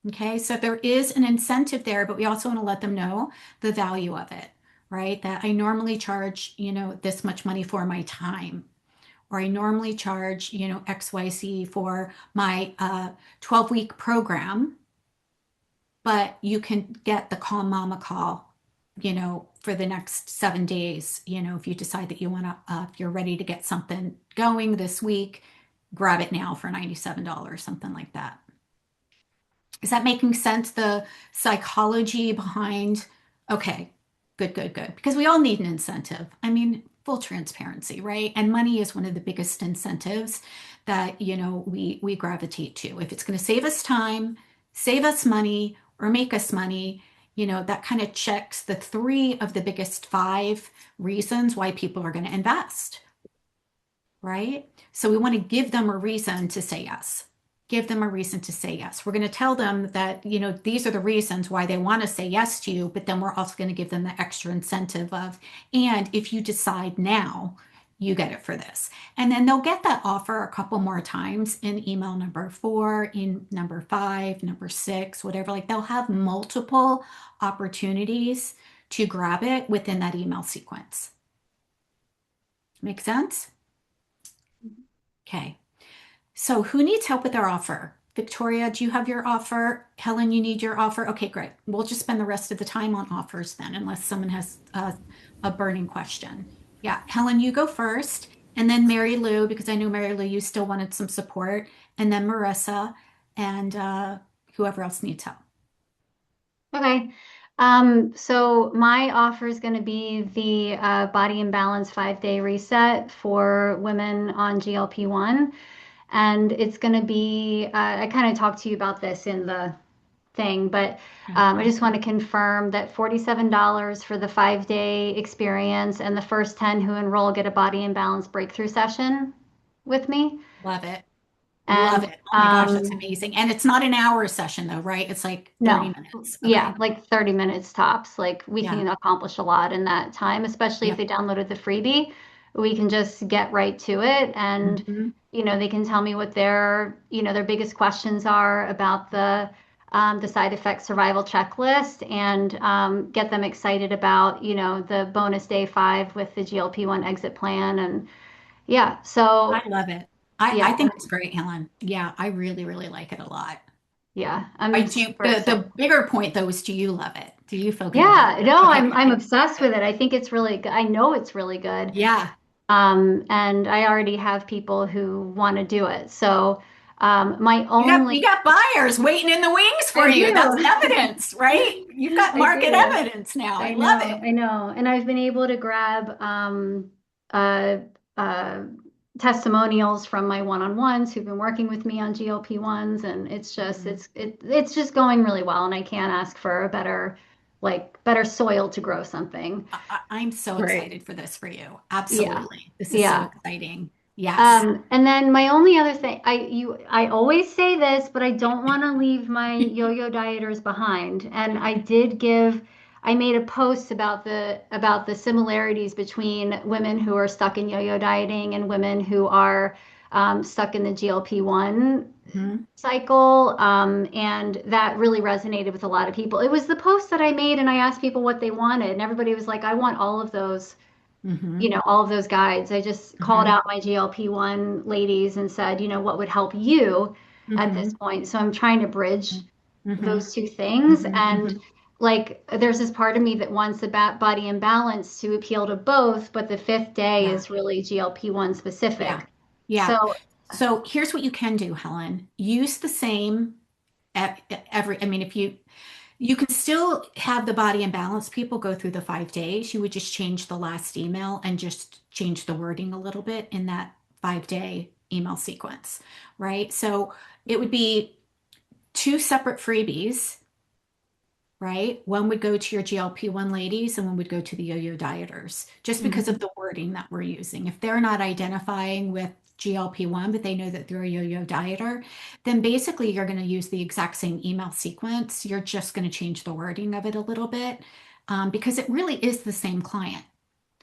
[SPEAKER 1] Okay, so there is an incentive there, but we also want to let them know the value of it, right? That I normally charge, this much money for my time, or I normally charge, XYZ for my 12-week program, but you can get the Calm Mama call, for the next 7 days, if you decide that you want to, if you're ready to get something going this week, grab it now for $97, something like that. Is that making sense? The psychology behind, okay, good, good, good. Because we all need an incentive. I mean, full transparency, right? And money is one of the biggest incentives that, we gravitate to. If it's going to save us time, save us money, or make us money, that kind of checks the 3 of the biggest 5 reasons why people are going to invest, right? So we want to give them a reason to say yes. Give them a reason to say yes. We're going to tell them that, these are the reasons why they want to say yes to you, but then we're also going to give them the extra incentive of, and if you decide now, you get it for this. And then they'll get that offer a couple more times in email number 4, in number 5, number 6, whatever. Like they'll have multiple opportunities to grab it within that email sequence. Make sense? Okay. So who needs help with their offer? Victoria, do you have your offer? Helen, you need your offer? Okay, great. We'll just spend the rest of the time on offers then, unless someone has a burning question. Yeah, Helen, you go first, and then Mary Lou, because I know Mary Lou, you still wanted some support, and then Marissa, and whoever else needs help.
[SPEAKER 4] Okay. So my offer is going to be the Body and Balance 5-day reset for women on GLP-1. And it's going to be, I kind of talked to you about this in the thing, but
[SPEAKER 1] Yeah.
[SPEAKER 4] I just want to confirm that $47 for the 5 day experience, and the first 10 who enroll get a body imbalance breakthrough session with me.
[SPEAKER 1] Love it. Love
[SPEAKER 4] And
[SPEAKER 1] it. Oh my gosh, that's amazing. And it's not an hour session though, right? It's like 30
[SPEAKER 4] no,
[SPEAKER 1] minutes.
[SPEAKER 4] yeah,
[SPEAKER 1] Okay.
[SPEAKER 4] like 30 minutes tops. Like we
[SPEAKER 1] Yeah.
[SPEAKER 4] can accomplish a lot in that time, especially if
[SPEAKER 1] Yep.
[SPEAKER 4] they downloaded the freebie. We can just get right to it, and
[SPEAKER 1] Mhm.
[SPEAKER 4] they can tell me what their biggest questions are about the side effect survival checklist, and get them excited about the bonus day 5 with the GLP-1 exit plan. And yeah,
[SPEAKER 1] I
[SPEAKER 4] so
[SPEAKER 1] love it. I
[SPEAKER 4] yeah,
[SPEAKER 1] think it's great, Helen. Yeah, I really, really like it a lot.
[SPEAKER 4] yeah,
[SPEAKER 1] I
[SPEAKER 4] I'm
[SPEAKER 1] do.
[SPEAKER 4] super excited.
[SPEAKER 1] The bigger point though is, do you love it? Do you feel good about
[SPEAKER 4] Yeah,
[SPEAKER 1] it?
[SPEAKER 4] no,
[SPEAKER 1] Okay.
[SPEAKER 4] I'm obsessed with it. I think it's really good. I know it's really good.
[SPEAKER 1] Yeah.
[SPEAKER 4] And I already have people who want to do it. So my
[SPEAKER 1] You
[SPEAKER 4] only,
[SPEAKER 1] got buyers waiting in the wings for
[SPEAKER 4] I
[SPEAKER 1] you. That's
[SPEAKER 4] do.
[SPEAKER 1] evidence, right? You've got
[SPEAKER 4] I
[SPEAKER 1] market
[SPEAKER 4] do.
[SPEAKER 1] evidence now. I love it.
[SPEAKER 4] I know. And I've been able to grab uh, uh, testimonials from my one-on-ones who've been working with me on GLP-1s, and it's just
[SPEAKER 1] Mhm.
[SPEAKER 4] it's just going really well, and I can't ask for a better soil to grow something.
[SPEAKER 1] I'm so
[SPEAKER 3] Great.
[SPEAKER 1] excited for this for you.
[SPEAKER 4] Yeah.
[SPEAKER 1] Absolutely. This is so
[SPEAKER 4] Yeah.
[SPEAKER 1] exciting. Yes.
[SPEAKER 4] And then my only other thing, I always say this, but I don't want to leave my yo-yo dieters behind. And I made a post about the similarities between women who are stuck in yo-yo dieting and women who are stuck in the GLP-1
[SPEAKER 1] Mhm.
[SPEAKER 4] cycle. And that really resonated with a lot of people. It was the post that I made, and I asked people what they wanted, and everybody was like, I want all of those,
[SPEAKER 1] Mhm.
[SPEAKER 4] all of those guides. I just called
[SPEAKER 1] Mhm.
[SPEAKER 4] out my GLP-1 ladies and said, what would help you at this
[SPEAKER 1] Mhm.
[SPEAKER 4] point? So I'm trying to bridge
[SPEAKER 1] Mhm.
[SPEAKER 4] those two things.
[SPEAKER 1] Mhm.
[SPEAKER 4] And
[SPEAKER 1] Mhm.
[SPEAKER 4] like, there's this part of me that wants the body imbalance to appeal to both, but the fifth day
[SPEAKER 1] Yeah.
[SPEAKER 4] is really GLP-1
[SPEAKER 1] Yeah.
[SPEAKER 4] specific.
[SPEAKER 1] Yeah.
[SPEAKER 4] So,
[SPEAKER 1] So here's what you can do, Helen. Use the same every, I mean, if you can still have the body imbalance people go through the 5 days. You would just change the last email and just change the wording a little bit in that 5 day email sequence, right? So it would be two separate freebies, right? One would go to your GLP-1 ladies and one would go to the yo-yo dieters, just because
[SPEAKER 4] mhm.
[SPEAKER 1] of the wording that we're using. If they're not identifying with GLP-1, but they know that they're a yo-yo dieter, then basically you're going to use the exact same email sequence. You're just going to change the wording of it a little bit, because it really is the same client.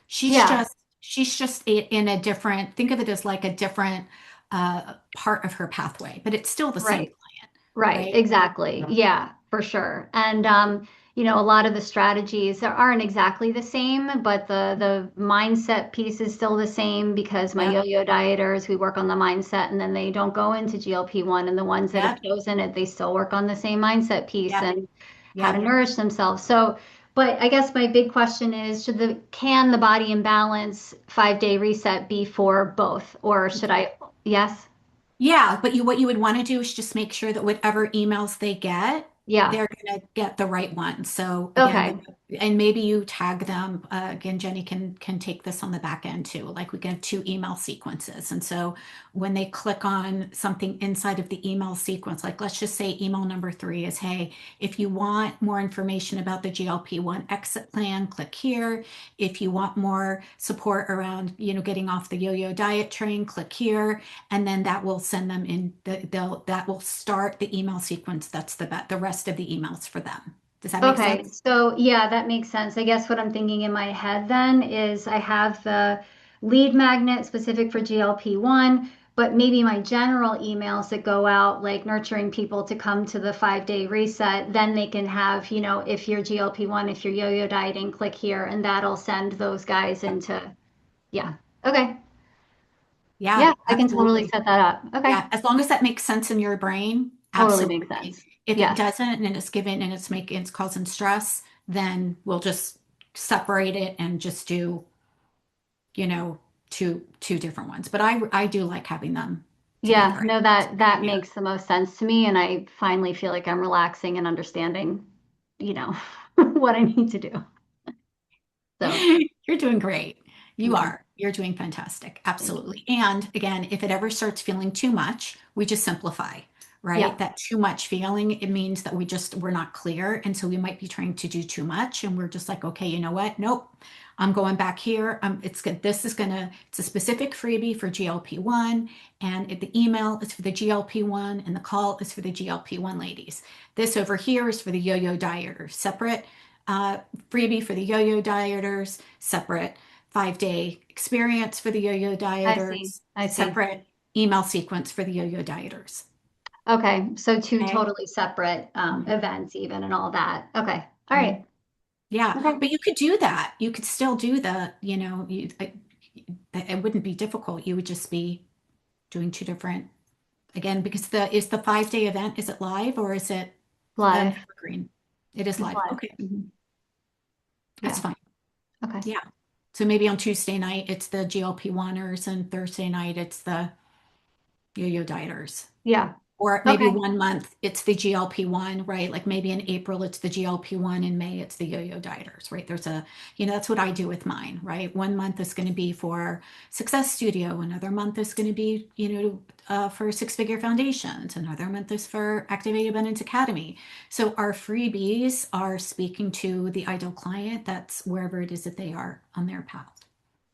[SPEAKER 1] She's
[SPEAKER 4] Yeah,
[SPEAKER 1] just in a different, think of it as like a different part of her pathway, but it's still the same
[SPEAKER 4] right.
[SPEAKER 1] client,
[SPEAKER 4] Right,
[SPEAKER 1] right?
[SPEAKER 4] exactly. Yeah, for sure. And a lot of the strategies aren't exactly the same, but the mindset piece is still the same, because my
[SPEAKER 1] Yep,
[SPEAKER 4] yo-yo dieters, we work on the mindset, and then they don't go into GLP-1, and the ones that have
[SPEAKER 1] yep,
[SPEAKER 4] chosen it, they still work on the same mindset piece
[SPEAKER 1] yep,
[SPEAKER 4] and how to
[SPEAKER 1] yep.
[SPEAKER 4] nourish themselves. So, but I guess my big question is, can the body imbalance 5 day reset be for both, or should I, yes?
[SPEAKER 1] Yeah, but what you would want to do is just make sure that whatever emails they get,
[SPEAKER 4] Yeah.
[SPEAKER 1] they're going to get the right one. So again,
[SPEAKER 4] Okay.
[SPEAKER 1] and maybe you tag them. Again, Jenny can take this on the back end too. Like we can have two email sequences, and so when they click on something inside of the email sequence, like let's just say email number 3 is, hey, if you want more information about the GLP-1 exit plan, click here. If you want more support around, getting off the yo-yo diet train, click here, and then that will send them in that will start the email sequence. That's the rest of the emails for them. Does that make
[SPEAKER 4] Okay,
[SPEAKER 1] sense?
[SPEAKER 4] so yeah, that makes sense. I guess what I'm thinking in my head then is I have the lead magnet specific for GLP-1, but maybe my general emails that go out, like nurturing people to come to the 5 day reset, then they can have, if you're GLP-1, if you're yo-yo dieting, click here, and that'll send those guys into, yeah. Okay.
[SPEAKER 1] Yeah,
[SPEAKER 4] Yeah, I can totally
[SPEAKER 1] absolutely.
[SPEAKER 4] set that up. Okay.
[SPEAKER 1] Yeah, as long as that makes sense in your brain,
[SPEAKER 4] Totally makes
[SPEAKER 1] absolutely.
[SPEAKER 4] sense.
[SPEAKER 1] If it
[SPEAKER 4] Yes.
[SPEAKER 1] doesn't and it's given and it's causing stress, then we'll just separate it and just do, you know, two different ones. But I do like having them
[SPEAKER 4] Yeah,
[SPEAKER 1] together.
[SPEAKER 4] no, that
[SPEAKER 1] Yeah.
[SPEAKER 4] makes the most sense to me, and I finally feel like I'm relaxing and understanding, you know, what I need to do. So,
[SPEAKER 1] You're doing great. You
[SPEAKER 4] okay.
[SPEAKER 1] are. You're doing fantastic.
[SPEAKER 4] Thank you.
[SPEAKER 1] Absolutely. And again, if it ever starts feeling too much, we just simplify, right?
[SPEAKER 4] Yeah.
[SPEAKER 1] That too much feeling, it means that we're not clear. And so we might be trying to do too much. And we're just like, okay, you know what? Nope. I'm going back here. It's good. It's a specific freebie for GLP-1, and the email is for the GLP-1, and the call is for the GLP-1 ladies. This over here is for the yo-yo dieters, separate uh, freebie for the yo-yo dieters, separate 5-day experience for the yo-yo
[SPEAKER 4] I see.
[SPEAKER 1] dieters,
[SPEAKER 4] I see.
[SPEAKER 1] separate email sequence for the yo-yo dieters.
[SPEAKER 4] Okay. So two
[SPEAKER 1] Okay.
[SPEAKER 4] totally separate
[SPEAKER 1] Mhm.
[SPEAKER 4] events even and all that. Okay. All
[SPEAKER 1] Mhm.
[SPEAKER 4] right.
[SPEAKER 1] Yeah,
[SPEAKER 4] Okay.
[SPEAKER 1] but you could do that. You could still do it wouldn't be difficult. You would just be doing two different, again, because the 5-day event, is it live or is it an
[SPEAKER 4] Live.
[SPEAKER 1] evergreen? It is
[SPEAKER 4] It's
[SPEAKER 1] live.
[SPEAKER 4] live.
[SPEAKER 1] Okay,
[SPEAKER 4] Mhm.
[SPEAKER 1] that's
[SPEAKER 4] Yeah.
[SPEAKER 1] fine.
[SPEAKER 4] Okay.
[SPEAKER 1] Yeah. So maybe on Tuesday night it's the GLP-1ers and Thursday night it's the yo-yo dieters.
[SPEAKER 4] Yeah.
[SPEAKER 1] Or maybe
[SPEAKER 4] Okay.
[SPEAKER 1] 1 month it's the GLP-1, right? Like maybe in April it's the GLP-1, in May it's the yo-yo dieters, right? That's what I do with mine, right? 1 month is going to be for Success Studio, another month is going to be, for Six Figure Foundations, another month is for Activated Abundance Academy. So our freebies are speaking to the ideal client that's wherever it is that they are on their path.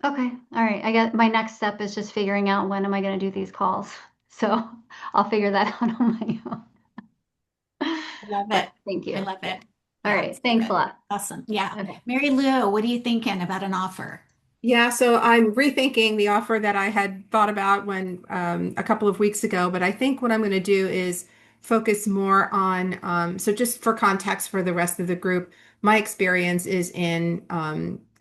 [SPEAKER 4] Okay. All right. I got my next step is just figuring out when am I going to do these calls. So I'll figure that out on my own.
[SPEAKER 1] I love
[SPEAKER 4] But
[SPEAKER 1] it.
[SPEAKER 4] thank
[SPEAKER 1] I
[SPEAKER 4] you.
[SPEAKER 1] love
[SPEAKER 4] Yeah.
[SPEAKER 1] it.
[SPEAKER 4] All
[SPEAKER 1] Yeah,
[SPEAKER 4] right.
[SPEAKER 1] it's
[SPEAKER 4] Thanks a
[SPEAKER 1] good.
[SPEAKER 4] lot.
[SPEAKER 1] Awesome. Yeah.
[SPEAKER 4] Okay.
[SPEAKER 1] Mary Lou, what are you thinking about an offer?
[SPEAKER 3] Yeah, so I'm rethinking the offer that I had thought about when a couple of weeks ago, but I think what I'm going to do is focus more on, so just for context for the rest of the group, my experience is in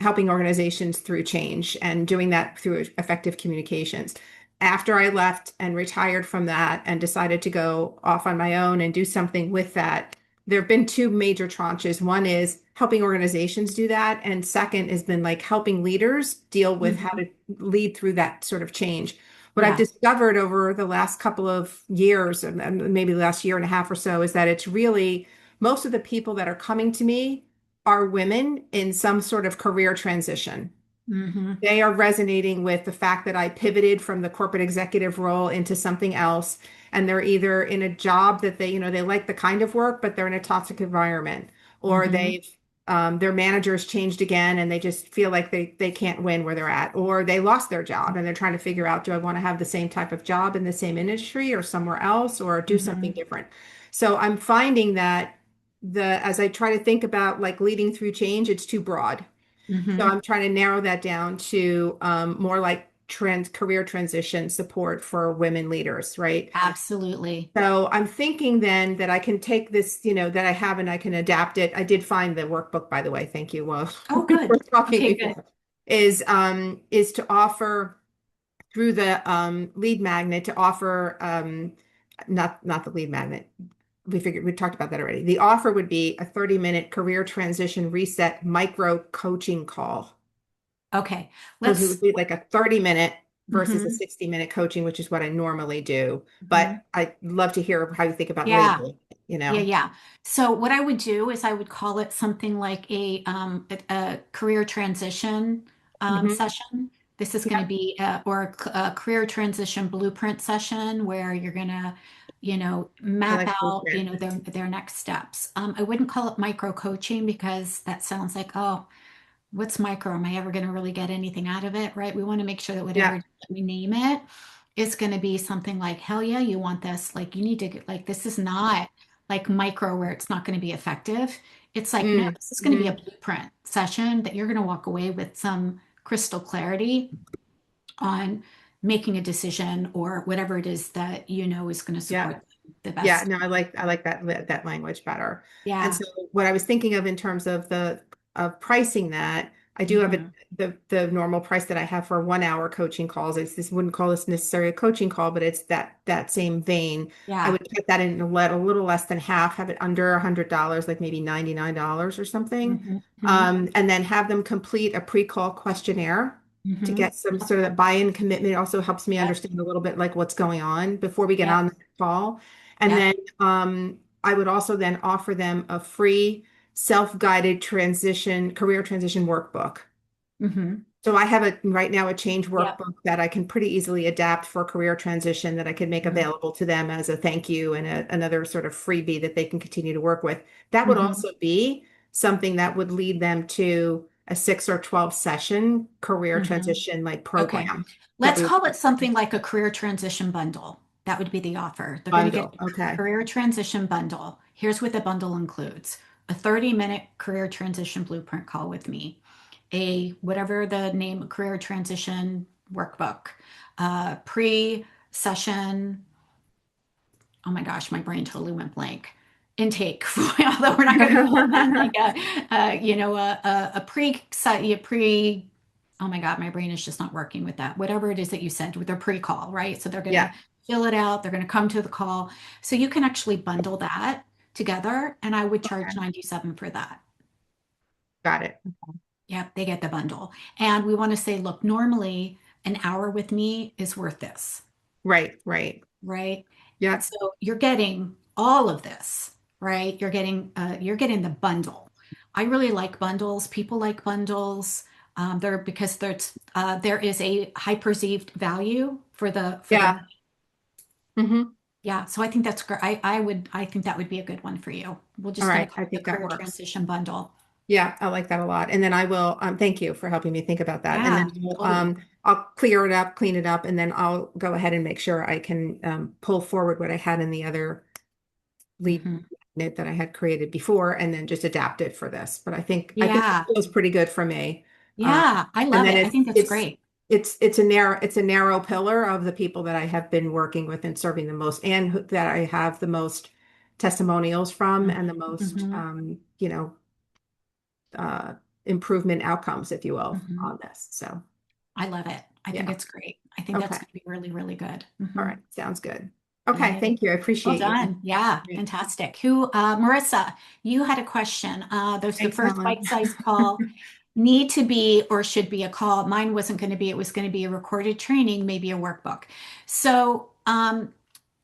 [SPEAKER 3] helping organizations through change and doing that through effective communications. After I left and retired from that and decided to go off on my own and do something with that, there have been two major tranches. One is helping organizations do that, and second has been like helping leaders deal with how
[SPEAKER 1] Mhm.
[SPEAKER 3] to lead through that sort of change. What I've
[SPEAKER 1] Yeah.
[SPEAKER 3] discovered over the last couple of years, and maybe the last year and a half or so, is that it's really most of the people that are coming to me are women in some sort of career transition.
[SPEAKER 1] Hmm.
[SPEAKER 3] They are resonating with the fact that I pivoted from the corporate executive role into something else. And they're either in a job that they like the kind of work, but they're in a toxic environment, or
[SPEAKER 1] Hmm.
[SPEAKER 3] their managers changed again and they just feel like they can't win where they're at, or they lost their job and they're trying to figure out, do I want to have the same type of job in the same industry or somewhere else or do something
[SPEAKER 1] Hmm.
[SPEAKER 3] different? So I'm finding that as I try to think about like leading through change, it's too broad. So
[SPEAKER 1] Hmm.
[SPEAKER 3] I'm trying to narrow that down to more like career transition support for women leaders, right?
[SPEAKER 1] Absolutely.
[SPEAKER 3] So I'm thinking then that I can take this, that I have and I can adapt it. I did find the workbook, by the way. Thank you. Well,
[SPEAKER 1] Oh,
[SPEAKER 3] we were
[SPEAKER 1] good.
[SPEAKER 3] talking
[SPEAKER 1] Okay, good.
[SPEAKER 3] before. Is to offer through the lead magnet to offer not the lead magnet. We talked about that already. The offer would be a 30-minute career transition reset micro coaching call.
[SPEAKER 1] Okay.
[SPEAKER 3] So it
[SPEAKER 1] Let's.
[SPEAKER 3] would be like a 30-minute versus a
[SPEAKER 1] Hmm.
[SPEAKER 3] 60-minute coaching, which is what I normally do.
[SPEAKER 1] Hmm.
[SPEAKER 3] But I'd love to hear how you think about
[SPEAKER 1] Yeah.
[SPEAKER 3] labeling,
[SPEAKER 1] Yeah, yeah. So what I would do is I would call it something like a career transition
[SPEAKER 3] Hmm.
[SPEAKER 1] session. This is going to
[SPEAKER 3] Yeah,
[SPEAKER 1] be a career transition blueprint session where you're going to,
[SPEAKER 3] I
[SPEAKER 1] map
[SPEAKER 3] like
[SPEAKER 1] out,
[SPEAKER 3] blueprint.
[SPEAKER 1] their next steps. I wouldn't call it micro coaching because that sounds like, oh, what's micro? Am I ever going to really get anything out of it? Right? We want to make sure that
[SPEAKER 3] Yeah.
[SPEAKER 1] whatever we name it is going to be something like, hell yeah, you want this. Like, you need to, like, this is not like micro where it's not going to be effective. It's like, no, this is going to be a
[SPEAKER 3] Mm-hmm.
[SPEAKER 1] blueprint session that you're going to walk away with some crystal clarity on making a decision or whatever it is that you know is going to
[SPEAKER 3] Yeah.
[SPEAKER 1] support the
[SPEAKER 3] Yeah,
[SPEAKER 1] best.
[SPEAKER 3] no, I like that language better. And
[SPEAKER 1] Yeah.
[SPEAKER 3] so what I was thinking of in terms of the of pricing that, I do have
[SPEAKER 1] Hmm.
[SPEAKER 3] the normal price that I have for 1 hour coaching calls. It's this wouldn't call this necessarily a coaching call, but it's that same vein. I
[SPEAKER 1] Yeah.
[SPEAKER 3] would put that in a little less than half, have it under $100, like maybe $99 or something.
[SPEAKER 1] Hmm. Hmm.
[SPEAKER 3] And then have them complete a pre-call questionnaire to
[SPEAKER 1] Hmm.
[SPEAKER 3] get some sort of that buy-in commitment. It also helps me
[SPEAKER 1] Yep.
[SPEAKER 3] understand a little bit like what's going on before we get
[SPEAKER 1] Yep.
[SPEAKER 3] on the call. And
[SPEAKER 1] Yep.
[SPEAKER 3] then I would also then offer them a free self-guided career transition workbook.
[SPEAKER 1] Mm-hmm.
[SPEAKER 3] So I have right now a change
[SPEAKER 1] Yep.
[SPEAKER 3] workbook that I can pretty easily adapt for career transition that I could make available to them as a thank you and another sort of freebie that they can continue to work with. That would
[SPEAKER 1] Mm-hmm.
[SPEAKER 3] also be something that would lead them to a 6 or 12 session career
[SPEAKER 1] Mm-hmm.
[SPEAKER 3] transition like
[SPEAKER 1] Okay.
[SPEAKER 3] program that
[SPEAKER 1] Let's
[SPEAKER 3] we would
[SPEAKER 1] call it something like a career transition bundle. That would be the offer. They're going to get
[SPEAKER 3] bundle.
[SPEAKER 1] a
[SPEAKER 3] Okay.
[SPEAKER 1] career transition bundle. Here's what the bundle includes: a 30-minute career transition blueprint call with me, a whatever the name career transition workbook, pre-session, oh my gosh, my brain totally went blank. Intake, although we're not going to call that like a pre, oh my God, my brain is just not working with that. Whatever it is that you said with their pre-call, right? So they're going to
[SPEAKER 3] Yeah.
[SPEAKER 1] fill it out. They're going to come to the call. So you can actually bundle that together, and I would charge
[SPEAKER 3] Okay.
[SPEAKER 1] 97 for that.
[SPEAKER 3] Got it.
[SPEAKER 1] Yep, they get the bundle. And we want to say, look, normally an hour with me is worth this,
[SPEAKER 3] Right. Right.
[SPEAKER 1] right?
[SPEAKER 3] Yeah.
[SPEAKER 1] So you're getting all of this, right? You're getting the bundle. I really like bundles. People like bundles. They're because there is a high perceived value for the
[SPEAKER 3] Yeah. Hmm.
[SPEAKER 1] yeah. So I think that's great. I think that would be a good one for you. We're
[SPEAKER 3] All
[SPEAKER 1] just going to
[SPEAKER 3] right.
[SPEAKER 1] call
[SPEAKER 3] I
[SPEAKER 1] it the
[SPEAKER 3] think that
[SPEAKER 1] career
[SPEAKER 3] works.
[SPEAKER 1] transition bundle.
[SPEAKER 3] Yeah, I like that a lot. And then I will, thank you for helping me think about that. And
[SPEAKER 1] Yeah,
[SPEAKER 3] then
[SPEAKER 1] totally.
[SPEAKER 3] I'll clear it up, clean it up, and then I'll go ahead and make sure I can pull forward what I had in the other lead
[SPEAKER 1] Mhm.
[SPEAKER 3] magnet that I had created before, and then just adapt it for this. But I think it
[SPEAKER 1] Yeah,
[SPEAKER 3] feels pretty good for me. Um,
[SPEAKER 1] yeah. I
[SPEAKER 3] and
[SPEAKER 1] love
[SPEAKER 3] then
[SPEAKER 1] it. I
[SPEAKER 3] it's
[SPEAKER 1] think that's
[SPEAKER 3] it's
[SPEAKER 1] great.
[SPEAKER 3] it's a narrow pillar of the people that I have been working with and serving the most, and that I have the most testimonials from and the most
[SPEAKER 1] Mm-hmm.
[SPEAKER 3] uh, improvement outcomes, if you will,
[SPEAKER 1] Hmm.
[SPEAKER 3] on this. So,
[SPEAKER 1] I love it. I think
[SPEAKER 3] yeah.
[SPEAKER 1] it's great. I think that's
[SPEAKER 3] Okay.
[SPEAKER 1] going to be really, really good.
[SPEAKER 3] All
[SPEAKER 1] Hmm.
[SPEAKER 3] right. Sounds good. Okay.
[SPEAKER 1] Yay.
[SPEAKER 3] Thank you. I
[SPEAKER 1] Well
[SPEAKER 3] appreciate you.
[SPEAKER 1] done. Yeah,
[SPEAKER 3] Yeah.
[SPEAKER 1] fantastic. Marissa, you had a question. Those the
[SPEAKER 3] Thanks,
[SPEAKER 1] first
[SPEAKER 3] Helen.
[SPEAKER 1] bite-sized call need to be or should be a call. Mine wasn't going to be, it was going to be a recorded training, maybe a workbook. So,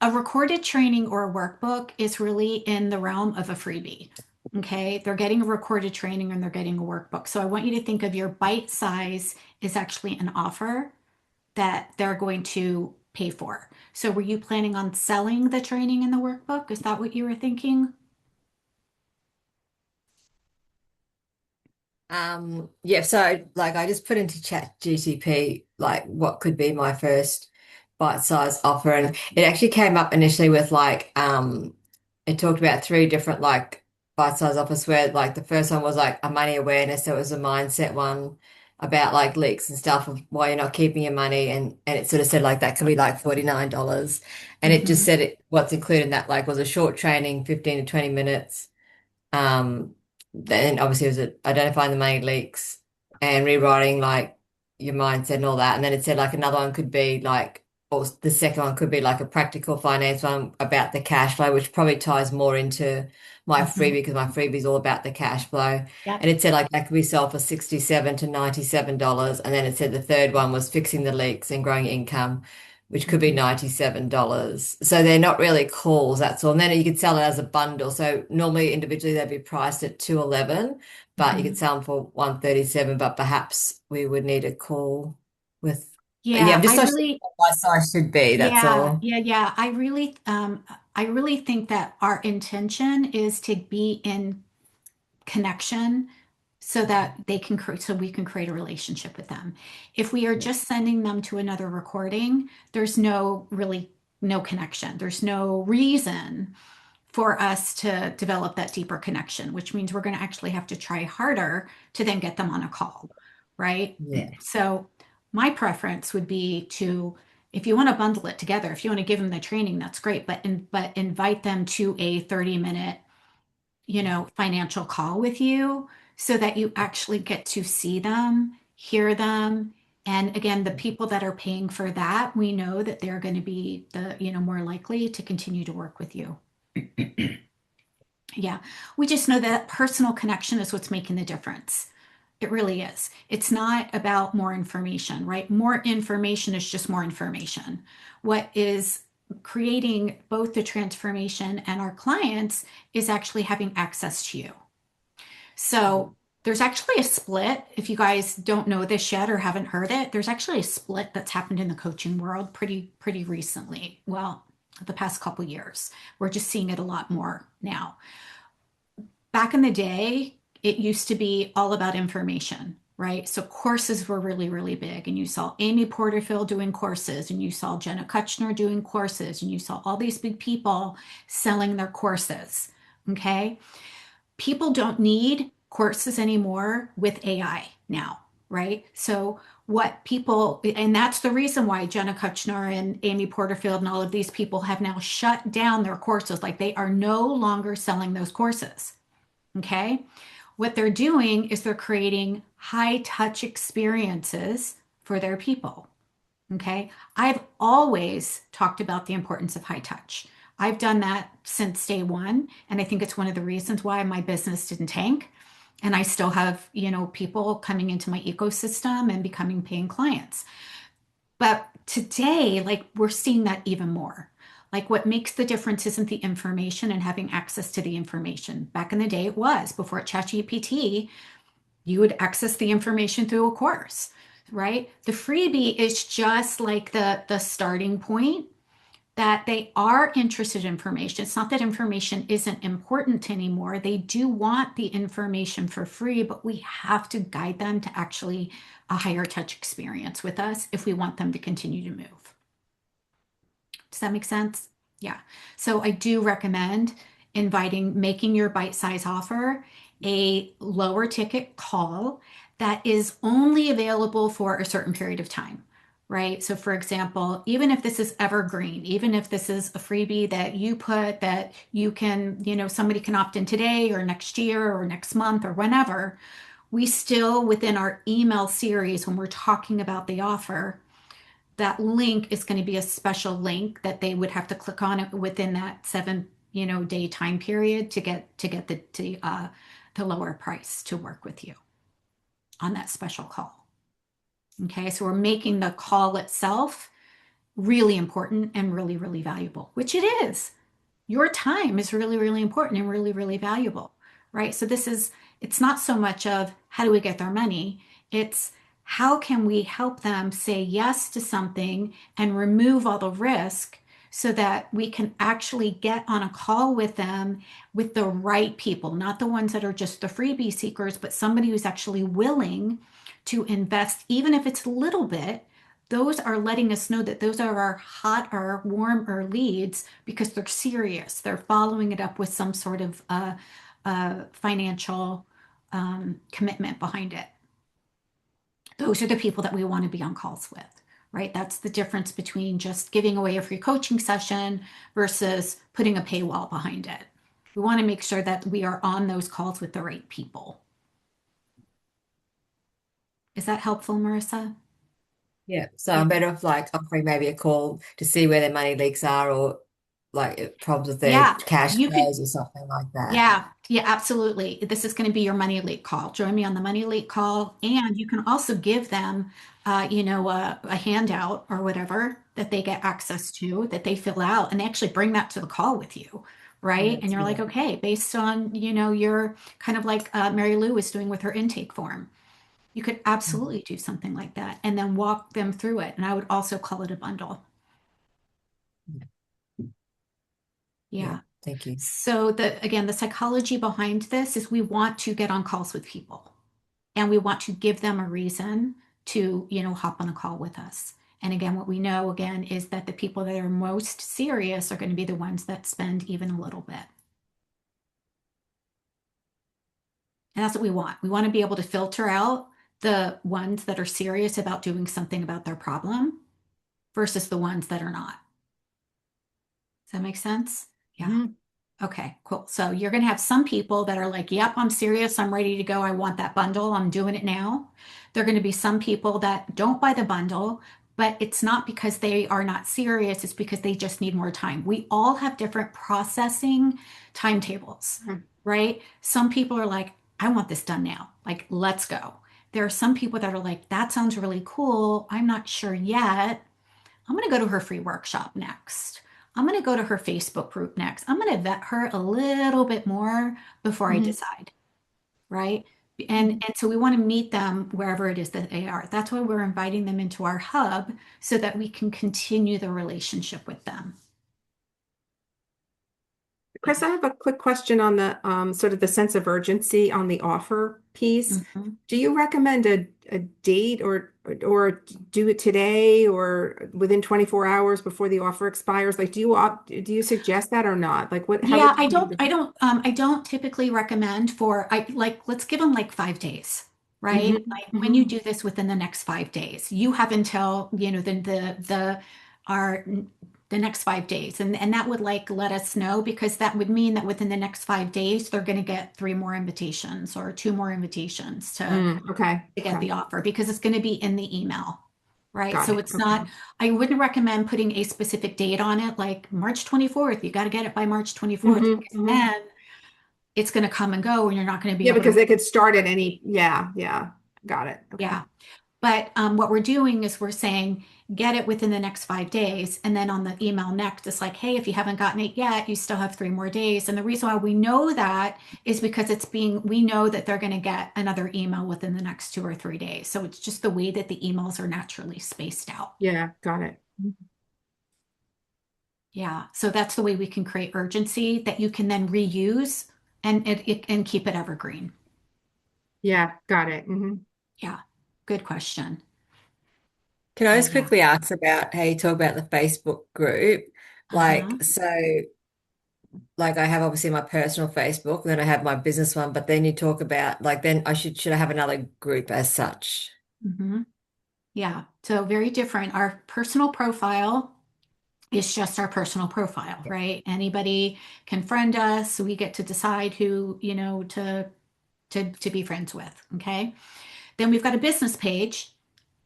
[SPEAKER 1] a recorded training or a workbook is really in the realm of a freebie. Okay, they're getting a recorded training and they're getting a workbook. So I want you to think of your bite size is actually an offer that they're going to pay for. So were you planning on selling the training in the workbook? Is that what you were thinking?
[SPEAKER 5] Yeah, so like I just put into Chat GTP like what could be my first bite-sized offer, and it actually came up initially with it talked about three different like bite-sized offers where like the first one was like a money awareness, so it was a mindset one about like leaks and stuff of why you're not keeping your money, and it sort of said like that could be like $49, and it just
[SPEAKER 1] Mm-hmm.
[SPEAKER 5] said what's included in that like was a short training, 15 to 20 minutes. Then obviously it was identifying the money leaks and rewriting like your mindset and all that. And then it said like another one could be like, or the second one could be like a practical finance one about the cash flow, which probably ties more into my
[SPEAKER 1] Mm-hmm.
[SPEAKER 5] freebie because my freebie is all about the cash flow.
[SPEAKER 1] Yep.
[SPEAKER 5] And it said like that could be sold for $67 to $97. And then it said the third one was fixing the leaks and growing income, which could be
[SPEAKER 1] Mm-hmm.
[SPEAKER 5] $97. So they're not really calls, that's all. And then you could sell it as a bundle. So normally individually they'd be priced at 211, but you
[SPEAKER 1] Mm-hmm.
[SPEAKER 5] could sell them for 137, but perhaps we would need a call with yeah,
[SPEAKER 1] Yeah,
[SPEAKER 5] I'm just
[SPEAKER 1] I
[SPEAKER 5] not sure
[SPEAKER 1] really,
[SPEAKER 5] what my size should be, that's
[SPEAKER 1] yeah,
[SPEAKER 5] all.
[SPEAKER 1] yeah, yeah. I really think that our intention is to be in connection so that so we can create a relationship with them. If we are just sending them to another recording, there's no connection. There's no reason for us to develop that deeper connection, which means we're going to actually have to try harder to then get them on a call, right?
[SPEAKER 5] Yeah.
[SPEAKER 1] So my preference would be to, if you want to bundle it together, if you want to give them the training, that's great, but invite them to a 30-minute, financial call with you so that you actually get to see them, hear them. And again, the people that are paying for that, we know that they're going to be more likely to continue to work with you. Yeah, we just know that personal connection is what's making the difference. It really is. It's not about more information, right? More information is just more information. What is creating both the transformation and our clients is actually having access to you. So There's actually a split. If you guys don't know this yet or haven't heard it, there's actually a split that's happened in the coaching world pretty recently. Well, the past couple years. We're just seeing it a lot more now. Back in the day, it used to be all about information, right? So courses were really big, and you saw Amy Porterfield doing courses, and you saw Jenna Kutchner doing courses, and you saw all these big people selling their courses. Okay. People don't need courses anymore with AI now, right? So what people, and that's the reason why Jenna Kutchner and Amy Porterfield and all of these people have now shut down their courses. Like they are no longer selling those courses. Okay. What they're doing is they're creating high touch experiences for their people. Okay. I've always talked about the importance of high touch. I've done that since day one. And I think it's one of the reasons why my business didn't tank. And I still have, people coming into my ecosystem and becoming paying clients. But today, like we're seeing that even more. Like what makes the difference isn't the information and having access to the information. Back in the day, it was before ChatGPT, you would access the information through a course, right? The freebie is just like the starting point that they are interested in information. It's not that information isn't important anymore. They do want the information for free, but we have to guide them to actually a higher touch experience with us if we want them to continue to move. Does that make sense? Yeah. So I do recommend making your bite-size offer a lower ticket call that is only available for a certain period of time, right? So for example, even if this is evergreen, even if this is a freebie that you put that you can, somebody can opt in today or next year or next month or whenever, we still within our email series, when we're talking about the offer, that link is going to be a special link that they would have to click on it within that 7 day time period to get the lower price to work with you on that special call. Okay, so we're making the call itself really important and really valuable, which it is. Your time is really important and really valuable, right? So it's not so much of how do we get their money, it's how can we help them say yes to something and remove all the risk so that we can actually get on a call with them with the right people, not the ones that are just the freebie seekers, but somebody who's actually willing to invest, even if it's a little bit. Those are letting us know that those are our hot or warm or leads because they're serious. They're following it up with some sort of financial commitment behind it. Those are the people that we want to be on calls with, right? That's the difference between just giving away a free coaching session versus putting a paywall behind it. We want to make sure that we are on those calls with the right people. Is that helpful, Marissa?
[SPEAKER 5] Yeah, so I'm better off like offering maybe a call to see where their money leaks are or like problems with their
[SPEAKER 1] Yeah,
[SPEAKER 5] cash
[SPEAKER 1] you could.
[SPEAKER 5] flows or something like that.
[SPEAKER 1] Yeah, absolutely. This is going to be your money leak call. Join me on the money leak call, and you can also give them, a handout or whatever that they get access to that they fill out, and they actually bring that to the call with you, right? And you're like,
[SPEAKER 5] Yeah.
[SPEAKER 1] okay, based on your kind of like Mary Lou was doing with her intake form, you could absolutely do something like that, and then walk them through it. And I would also call it a bundle.
[SPEAKER 5] Yeah,
[SPEAKER 1] Yeah.
[SPEAKER 5] thank you.
[SPEAKER 1] So again, the psychology behind this is we want to get on calls with people and we want to give them a reason to, hop on a call with us. And again, what we know again is that the people that are most serious are going to be the ones that spend even a little bit. And that's what we want. We want to be able to filter out the ones that are serious about doing something about their problem versus the ones that are not. Does that make sense? Yeah.
[SPEAKER 5] Mhm.
[SPEAKER 1] Okay, cool. So you're going to have some people that are like, yep, I'm serious. I'm ready to go. I want that bundle. I'm doing it now. There are going to be some people that don't buy the bundle, but it's not because they are not serious. It's because they just need more time. We all have different processing timetables, right? Some people are like, I want this done now. Like, let's go. There are some people that are like, that sounds really cool. I'm not sure yet. I'm going to go to her free workshop next. I'm going to go to her Facebook group next. I'm going to vet her a little bit more before I decide, right? And so we want to meet them wherever it is that they are. That's why we're inviting them into our hub so that we can continue the relationship with them.
[SPEAKER 3] Chris, I have a quick question on the sort of the sense of urgency on the offer piece.
[SPEAKER 1] Mhm.
[SPEAKER 3] Do you recommend a date or do it today or within 24 hours before the offer expires? Like, do you suggest that or not? Like, how
[SPEAKER 1] Yeah,
[SPEAKER 3] would you do
[SPEAKER 1] I don't typically recommend let's give them like 5 days, right?
[SPEAKER 3] Mhm,
[SPEAKER 1] Like when you
[SPEAKER 3] mhm.
[SPEAKER 1] do this within the next 5 days, you have until, our the next 5 days. And that would like let us know because that would mean that within the next 5 days, they're going to get 3 more invitations or 2 more invitations
[SPEAKER 3] Okay.
[SPEAKER 1] to get
[SPEAKER 3] Okay.
[SPEAKER 1] the offer because it's going to be in the email, right?
[SPEAKER 3] Got
[SPEAKER 1] So
[SPEAKER 3] it.
[SPEAKER 1] it's
[SPEAKER 3] Okay.
[SPEAKER 1] not, I wouldn't recommend putting a specific date on it, like March 24th. You got to get it by March 24th
[SPEAKER 3] Hmm.
[SPEAKER 1] because
[SPEAKER 3] Hmm.
[SPEAKER 1] then it's going to come and go and you're not going to be
[SPEAKER 3] Yeah,
[SPEAKER 1] able
[SPEAKER 3] because
[SPEAKER 1] to,
[SPEAKER 3] they could start at any, yeah, yeah. Got it. Okay.
[SPEAKER 1] yeah. But what we're doing is we're saying get it within the next 5 days. And then on the email next, it's like, hey, if you haven't gotten it yet, you still have 3 more days. And the reason why we know that is because we know that they're going to get another email within the next 2 or 3 days. So it's just the way that the emails are naturally spaced out.
[SPEAKER 3] Yeah, got it.
[SPEAKER 1] Yeah. So that's the way we can create urgency that you can then reuse and keep it evergreen.
[SPEAKER 3] Yeah, got it.
[SPEAKER 1] Yeah. Good question.
[SPEAKER 5] Can I
[SPEAKER 1] But
[SPEAKER 5] just
[SPEAKER 1] yeah.
[SPEAKER 5] quickly ask about how you talk about the Facebook group?
[SPEAKER 1] Uh-huh.
[SPEAKER 5] Like I have obviously my personal Facebook, then I have my business one, but then you talk about like then should I have another group as such?
[SPEAKER 1] Hmm. Yeah. So very different. Our personal profile is just our personal profile, right? Anybody can friend us. So we get to decide who, to be friends with. Okay. Then we've got a business page.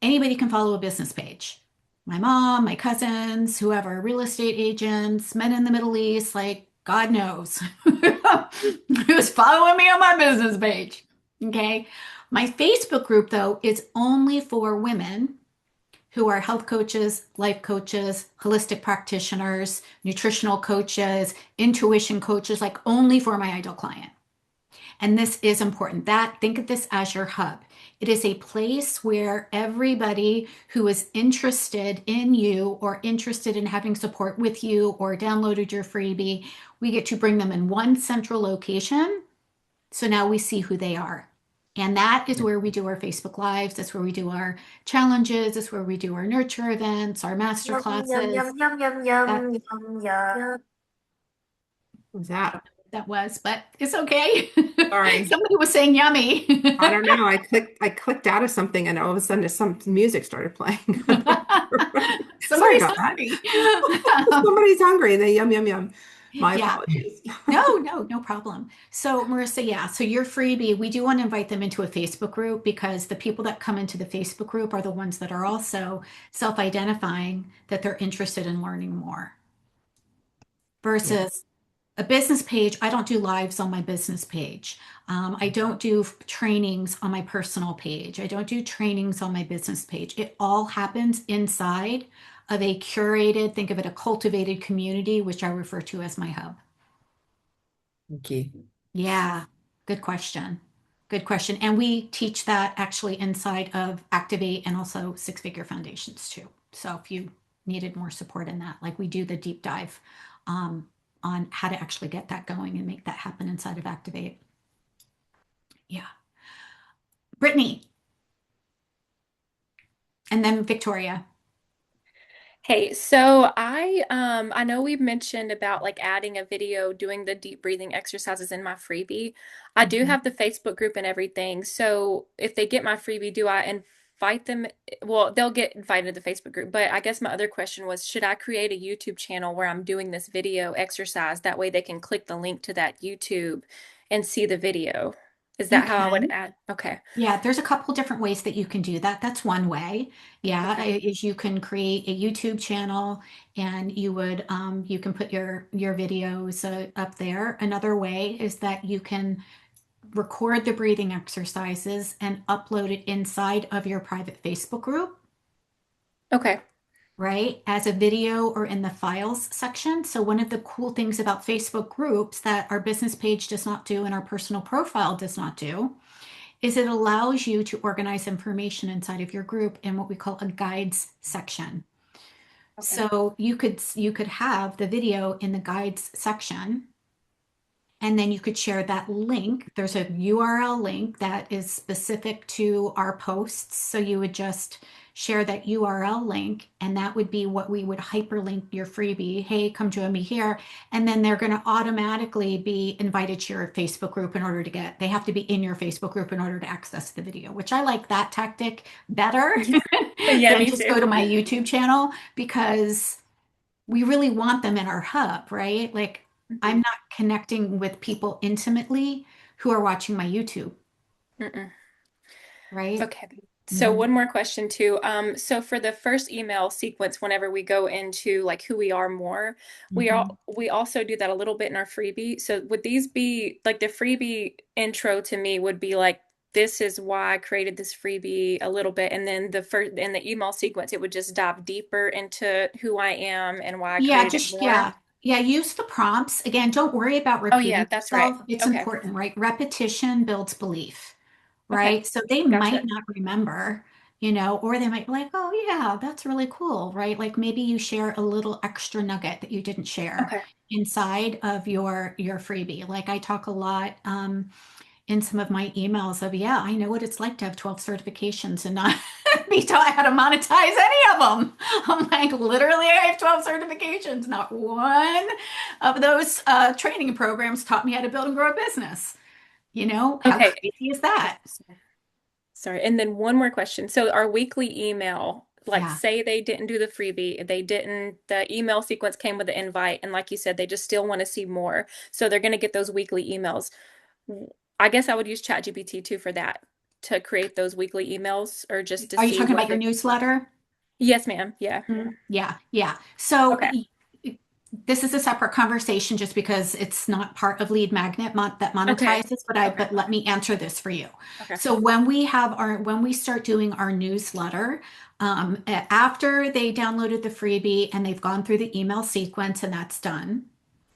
[SPEAKER 1] Anybody can follow a business page. My mom, my cousins, whoever, real estate agents, men in the Middle East, like God knows who's following me on my business page. Okay. My Facebook group, though, is only for women who are health coaches, life coaches, holistic practitioners, nutritional coaches, intuition coaches, like only for my ideal client. And this is important. Think of this as your hub. It is a place where everybody who is interested in you or interested in having support with you or downloaded your freebie, we get to bring them in one central location. So now we see who they are. And that is where we do our Facebook Lives. That's where we do our challenges. That's where we do our nurture events, our master
[SPEAKER 6] Yum, yum,
[SPEAKER 1] classes.
[SPEAKER 6] yum, yum, yum, yum,
[SPEAKER 1] That
[SPEAKER 6] yum, yum.
[SPEAKER 3] What was that?
[SPEAKER 1] that was, but it's okay.
[SPEAKER 3] Sorry.
[SPEAKER 1] Somebody was saying yummy.
[SPEAKER 3] I don't know. I clicked out of something and all of a sudden some music started playing. Sorry
[SPEAKER 1] Somebody's
[SPEAKER 3] about that.
[SPEAKER 1] hungry.
[SPEAKER 3] Somebody's hungry and they yum yum yum. My
[SPEAKER 1] Yeah.
[SPEAKER 3] apologies.
[SPEAKER 1] No problem. So, Marissa, yeah, so your freebie, we do want to invite them into a Facebook group because the people that come into the Facebook group are the ones that are also self-identifying that they're interested in learning more.
[SPEAKER 5] Yeah.
[SPEAKER 1] Versus a business page, I don't do lives on my business page. I don't do trainings on my personal page. I don't do trainings on my business page. It all happens inside of a curated, think of it, a cultivated community, which I refer to as my hub.
[SPEAKER 5] Thank you.
[SPEAKER 1] Yeah, good question. Good question. And we teach that actually inside of Activate and also Six Figure Foundations too. So if you needed more support in that, like we do the deep dive on how to actually get that going and make that happen inside of Activate. Yeah. Brittany, and then Victoria.
[SPEAKER 2] Hey, so I know we've mentioned about like adding a video doing the deep breathing exercises in my freebie. I do
[SPEAKER 1] Mhm.
[SPEAKER 2] have the Facebook group and everything. So if they get my freebie, do I invite them? Well, they'll get invited to the Facebook group. But I guess my other question was, should I create a YouTube channel where I'm doing this video exercise? That way they can click the link to that YouTube and see the video. Is
[SPEAKER 1] You
[SPEAKER 2] that how I would
[SPEAKER 1] can.
[SPEAKER 2] add? Okay.
[SPEAKER 1] Yeah, there's a couple different ways that you can do that. That's one way. Yeah,
[SPEAKER 2] Okay.
[SPEAKER 1] is you can create a YouTube channel and you can put your videos up there. Another way is that you can record the breathing exercises and upload it inside of your private Facebook group,
[SPEAKER 2] Okay.
[SPEAKER 1] right? As a video or in the files section. So one of the cool things about Facebook groups that our business page does not do and our personal profile does not do is it allows you to organize information inside of your group in what we call a guides section.
[SPEAKER 2] Okay.
[SPEAKER 1] So you could have the video in the guides section, and then you could share that link. There's a URL link that is specific to our posts. So you would just share that URL link, and that would be what we would hyperlink your freebie. Hey, come join me here. And then they're going to automatically be invited to your Facebook group they have to be in your Facebook group in order to access the video, which I like that tactic better
[SPEAKER 2] Yeah,
[SPEAKER 1] than
[SPEAKER 2] me
[SPEAKER 1] just
[SPEAKER 2] too.
[SPEAKER 1] go to my YouTube channel, because we really want them in our hub, right? Like, I'm
[SPEAKER 2] Mhm.
[SPEAKER 1] not connecting with people intimately who are watching my YouTube,
[SPEAKER 2] Mm-mm.
[SPEAKER 1] right?
[SPEAKER 2] Okay. So
[SPEAKER 1] Mhm.
[SPEAKER 2] one more question too. So for the first email sequence, whenever we go into like who we are more,
[SPEAKER 1] Mhm.
[SPEAKER 2] we also do that a little bit in our freebie. So would these be like the freebie intro to me would be like, this is why I created this freebie a little bit, and then the first in the email sequence, it would just dive deeper into who I am and why I
[SPEAKER 1] Yeah,
[SPEAKER 2] created it
[SPEAKER 1] just
[SPEAKER 2] more.
[SPEAKER 1] yeah, use the prompts. Again, don't worry about
[SPEAKER 2] Oh yeah,
[SPEAKER 1] repeating
[SPEAKER 2] that's right.
[SPEAKER 1] yourself. It's
[SPEAKER 2] Okay.
[SPEAKER 1] important, right? Repetition builds belief,
[SPEAKER 2] Okay.
[SPEAKER 1] right? So they
[SPEAKER 2] Gotcha.
[SPEAKER 1] might not remember, or they might be like, "Oh yeah, that's really cool," right? Like maybe you share a little extra nugget that you didn't share
[SPEAKER 2] Okay.
[SPEAKER 1] inside of your freebie. Like I talk a lot in some of my emails of, yeah, I know what it's like to have 12 certifications and not be taught how to monetize any of them. I'm like, literally, I have 12 certifications. Not one of those training programs taught me how to build and grow a business. How
[SPEAKER 2] Okay.
[SPEAKER 1] crazy is that?
[SPEAKER 2] Sorry. And then one more question. So our weekly email, like
[SPEAKER 1] Yeah.
[SPEAKER 2] say they didn't do the freebie, the email sequence came with the invite, and like you said, they just still want to see more. So they're going to get those weekly emails. I guess I would use ChatGPT too for that, to create those weekly emails or just to
[SPEAKER 1] Are you
[SPEAKER 2] see
[SPEAKER 1] talking
[SPEAKER 2] what
[SPEAKER 1] about your
[SPEAKER 2] they.
[SPEAKER 1] newsletter?
[SPEAKER 2] Yes, ma'am. Yeah.
[SPEAKER 1] Yeah, yeah. So
[SPEAKER 2] Okay.
[SPEAKER 1] this is a separate conversation just because it's not part of Lead Magnet that
[SPEAKER 2] Okay.
[SPEAKER 1] monetizes,
[SPEAKER 2] Okay.
[SPEAKER 1] but let me answer this for you.
[SPEAKER 2] Okay.
[SPEAKER 1] So when we start doing our newsletter, after they downloaded the freebie and they've gone through the email sequence and that's done.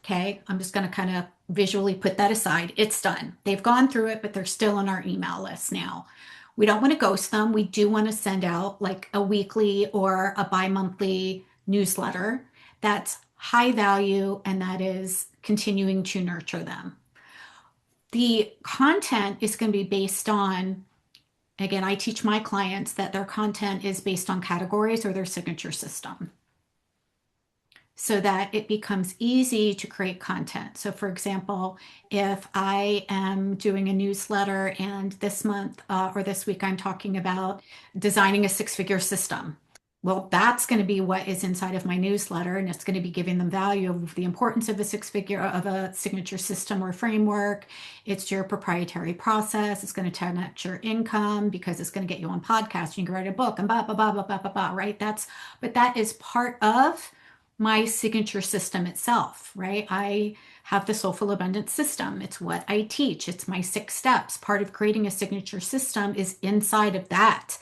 [SPEAKER 1] Okay, I'm just going to kind of visually put that aside. It's done. They've gone through it, but they're still on our email list now. We don't want to ghost them. We do want to send out like a weekly or a bi-monthly newsletter that's high value and that is continuing to nurture them. The content is going to be based on, again, I teach my clients that their content is based on categories or their signature system so that it becomes easy to create content. So, for example, if I am doing a newsletter and this month or this week I'm talking about designing a six-figure system, well, that's going to be what is inside of my newsletter, and it's going to be giving them value of the importance of a signature system or framework. It's your proprietary process. It's going to 10x your income because it's going to get you on podcasts. You can write a book and blah blah blah blah blah blah blah. Right? But that is part of my signature system itself, right? I have the Soulful Abundance system. It's what I teach. It's my 6 steps. Part of creating a signature system is inside of that,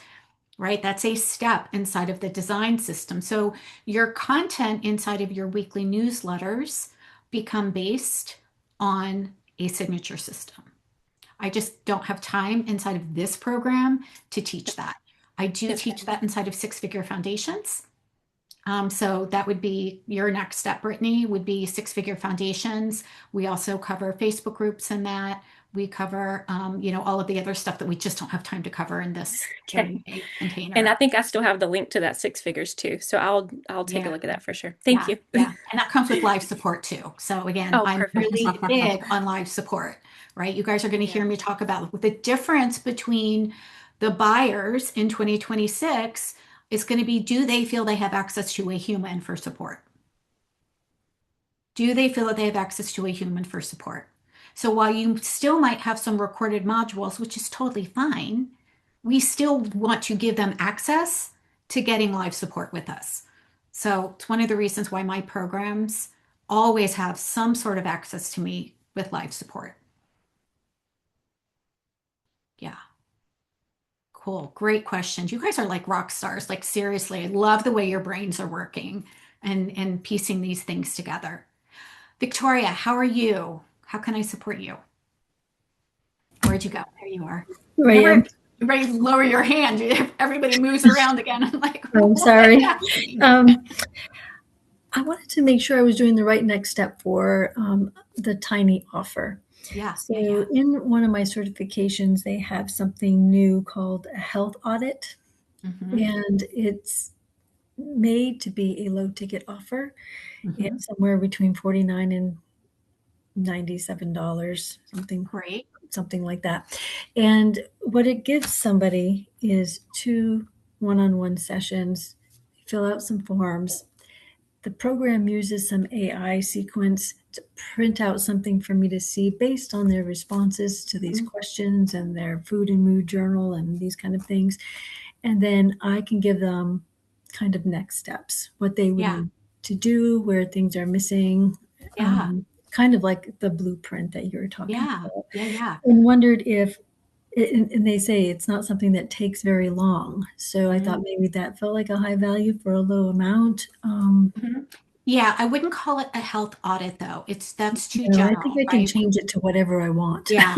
[SPEAKER 1] right? That's a step inside of the design system. So your content inside of your weekly newsletters become based on a signature system. I just don't have time inside of this program to teach that. I do
[SPEAKER 2] Yes,
[SPEAKER 1] teach
[SPEAKER 2] ma'am.
[SPEAKER 1] that inside of Six Figure Foundations. So that would be your next step, Brittany, would be Six Figure Foundations. We also cover Facebook groups in that. We cover, all of the other stuff that we just don't have time to cover in this
[SPEAKER 2] Okay.
[SPEAKER 1] 30-day
[SPEAKER 2] And I
[SPEAKER 1] container.
[SPEAKER 2] think I still have the link to that six figures too. So I'll take a
[SPEAKER 1] Yeah,
[SPEAKER 2] look at that for sure. Thank
[SPEAKER 1] yeah,
[SPEAKER 2] you.
[SPEAKER 1] yeah. And that comes with live support too. So again,
[SPEAKER 2] Oh,
[SPEAKER 1] I'm
[SPEAKER 2] perfect.
[SPEAKER 1] really big on live support, right? You guys are going to
[SPEAKER 2] Yeah.
[SPEAKER 1] hear me talk about the difference between the buyers in 2026 is going to be, do they feel they have access to a human for support? Do they feel that they have access to a human for support? So while you still might have some recorded modules, which is totally fine, we still want to give them access to getting live support with us. So it's one of the reasons why my programs always have some sort of access to me with live support. Yeah, cool. Great questions. You guys are like rock stars. Like seriously, I love the way your brains are working and piecing these things together. Victoria, how are you? How can I support you? Where'd you go? There you are.
[SPEAKER 7] Here I am.
[SPEAKER 1] Never ready to lower your hand. Everybody moves around again. I'm like,
[SPEAKER 7] Oh, I'm
[SPEAKER 1] what
[SPEAKER 7] sorry.
[SPEAKER 1] happened?
[SPEAKER 7] I wanted to make sure I was doing the right next step for the tiny offer.
[SPEAKER 1] Yeah,
[SPEAKER 7] So
[SPEAKER 1] yeah.
[SPEAKER 7] in one of my certifications, they have something new called a health audit,
[SPEAKER 1] Mhm,
[SPEAKER 7] and it's made to be a low ticket offer.
[SPEAKER 1] mhm.
[SPEAKER 7] It's somewhere between $49 and $97,
[SPEAKER 1] Great.
[SPEAKER 7] something like that. And what it gives somebody is 2 one-on-one sessions, fill out some forms. The program uses some AI sequence to print out something for me to see based on their responses to these
[SPEAKER 1] Mhm.
[SPEAKER 7] questions and their food and mood journal and these kind of things. And then I can give them kind of next steps, what they would
[SPEAKER 1] Yeah,
[SPEAKER 7] need to do, where things are missing,
[SPEAKER 1] yeah,
[SPEAKER 7] kind of like the blueprint that you were talking
[SPEAKER 1] yeah,
[SPEAKER 7] about.
[SPEAKER 1] yeah.
[SPEAKER 7] And wondered if, and they say it's not something that takes very long. So I thought
[SPEAKER 1] Mm,
[SPEAKER 7] maybe that felt like a high value for a low amount.
[SPEAKER 1] mhm. Yeah, I wouldn't call it a health audit though. That's too
[SPEAKER 7] No, I think
[SPEAKER 1] general,
[SPEAKER 7] I can
[SPEAKER 1] right?
[SPEAKER 7] change it to whatever I want.
[SPEAKER 1] Yeah,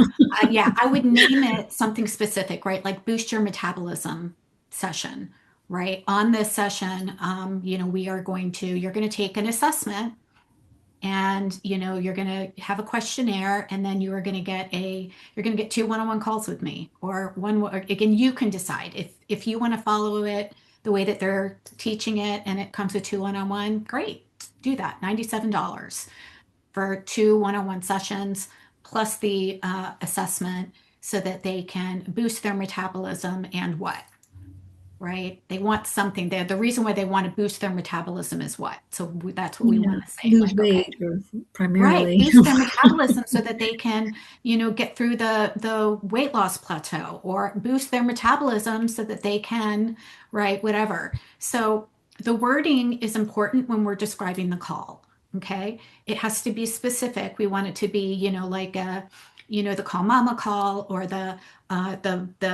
[SPEAKER 1] yeah, I would name it something specific, right? Like boost your metabolism session, right? On this session, we are you're going to take an assessment and, you're going to have a questionnaire and then you're going to get two one-on-one calls with me or or again, you can decide if you want to follow it the way that they're teaching it and it comes with two one-on-one, great, do that. $97 for two one-on-one sessions plus the assessment so that they can boost their metabolism and what, right? They want something there. The reason why they want to boost their metabolism is what? So that's what we
[SPEAKER 7] Yeah,
[SPEAKER 1] want to say.
[SPEAKER 7] lose
[SPEAKER 1] Like, okay,
[SPEAKER 7] weight or
[SPEAKER 1] right,
[SPEAKER 7] primarily.
[SPEAKER 1] boost their metabolism so that they can, get through the weight loss plateau or boost their metabolism so that they can, right, whatever. So the wording is important when we're describing the call. Okay. It has to be specific. We want it to be, like the call mama call or the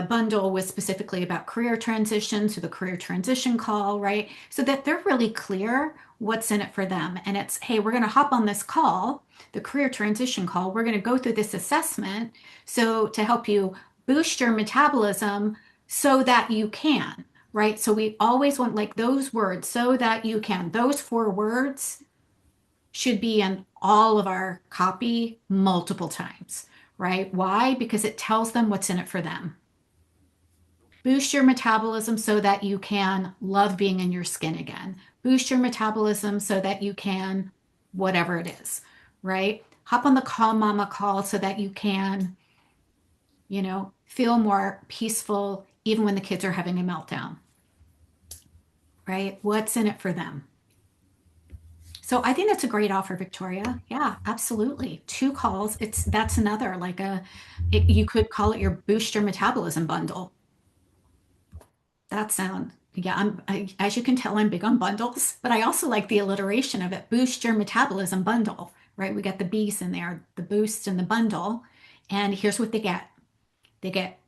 [SPEAKER 1] bundle was specifically about career transition, so the career transition call, right? So that they're really clear what's in it for them. And it's, hey, we're going to hop on this call, the career transition call. We're going to go through this assessment so to help you boost your metabolism so that you can, right? So we always want like those words, so that you can. Those four words should be in all of our copy multiple times, right? Why? Because it tells them what's in it for them. Boost your metabolism so that you can love being in your skin again. Boost your metabolism so that you can, whatever it is, right? Hop on the call mama call so that you can, feel more peaceful even when the kids are having a meltdown, right? What's in it for them? So I think that's a great offer, Victoria. Yeah, absolutely. Two calls. That's another you could call it your boost your metabolism bundle. That sound, yeah, as you can tell, I'm big on bundles, but I also like the alliteration of it. Boost your metabolism bundle, right? We got the B's in there, the boost and the bundle. And here's what they get. They get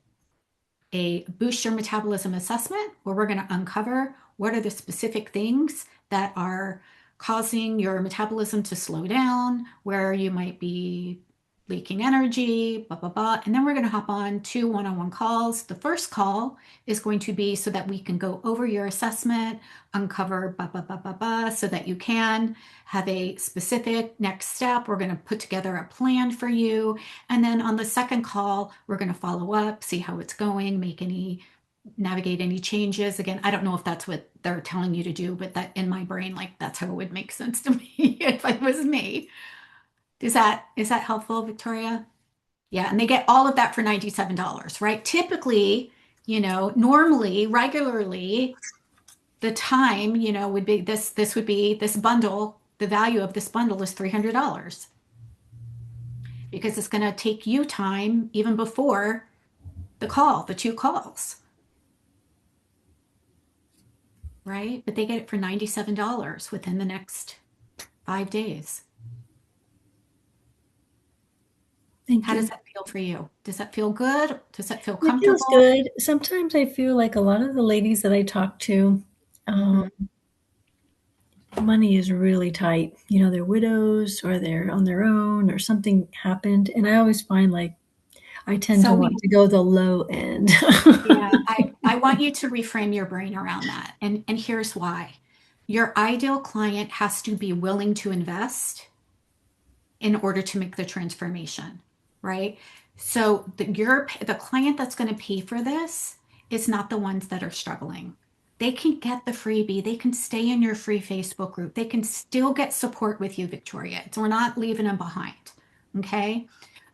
[SPEAKER 1] a boost your metabolism assessment where we're going to uncover what are the specific things that are causing your metabolism to slow down, where you might be leaking energy, blah, blah, blah. And then we're going to hop on two one-on-one calls. The first call is going to be so that we can go over your assessment, uncover, blah, blah, blah, blah, blah, so that you can have a specific next step. We're going to put together a plan for you. And then on the second call, we're going to follow up, see how it's going, navigate any changes. Again, I don't know if that's what they're telling you to do, but that in my brain, like that's how it would make sense to me if it was me. Is that helpful, Victoria? Yeah, and they get all of that for $97, right? Typically, normally, regularly, the time, would be this would be this bundle, the value of this bundle is $300 because it's going to take you time even before the two calls, right? But they get it for $97 within the next 5 days.
[SPEAKER 7] Thank
[SPEAKER 1] How
[SPEAKER 7] you.
[SPEAKER 1] does that feel for you? Does that feel good? Does that feel
[SPEAKER 7] It feels
[SPEAKER 1] comfortable?
[SPEAKER 7] good. Sometimes I feel like a lot of the ladies that I talk to,
[SPEAKER 1] Mhm.
[SPEAKER 7] money is really tight. They're widows or they're on their own or something happened. And I always find like I tend to
[SPEAKER 1] So
[SPEAKER 7] want to go the low end.
[SPEAKER 1] yeah, I want you to reframe your brain around that. And here's why. Your ideal client has to be willing to invest in order to make the transformation, right? So the client that's going to pay for this is not the ones that are struggling. They can get the freebie. They can stay in your free Facebook group. They can still get support with you, Victoria. So we're not leaving them behind. Okay.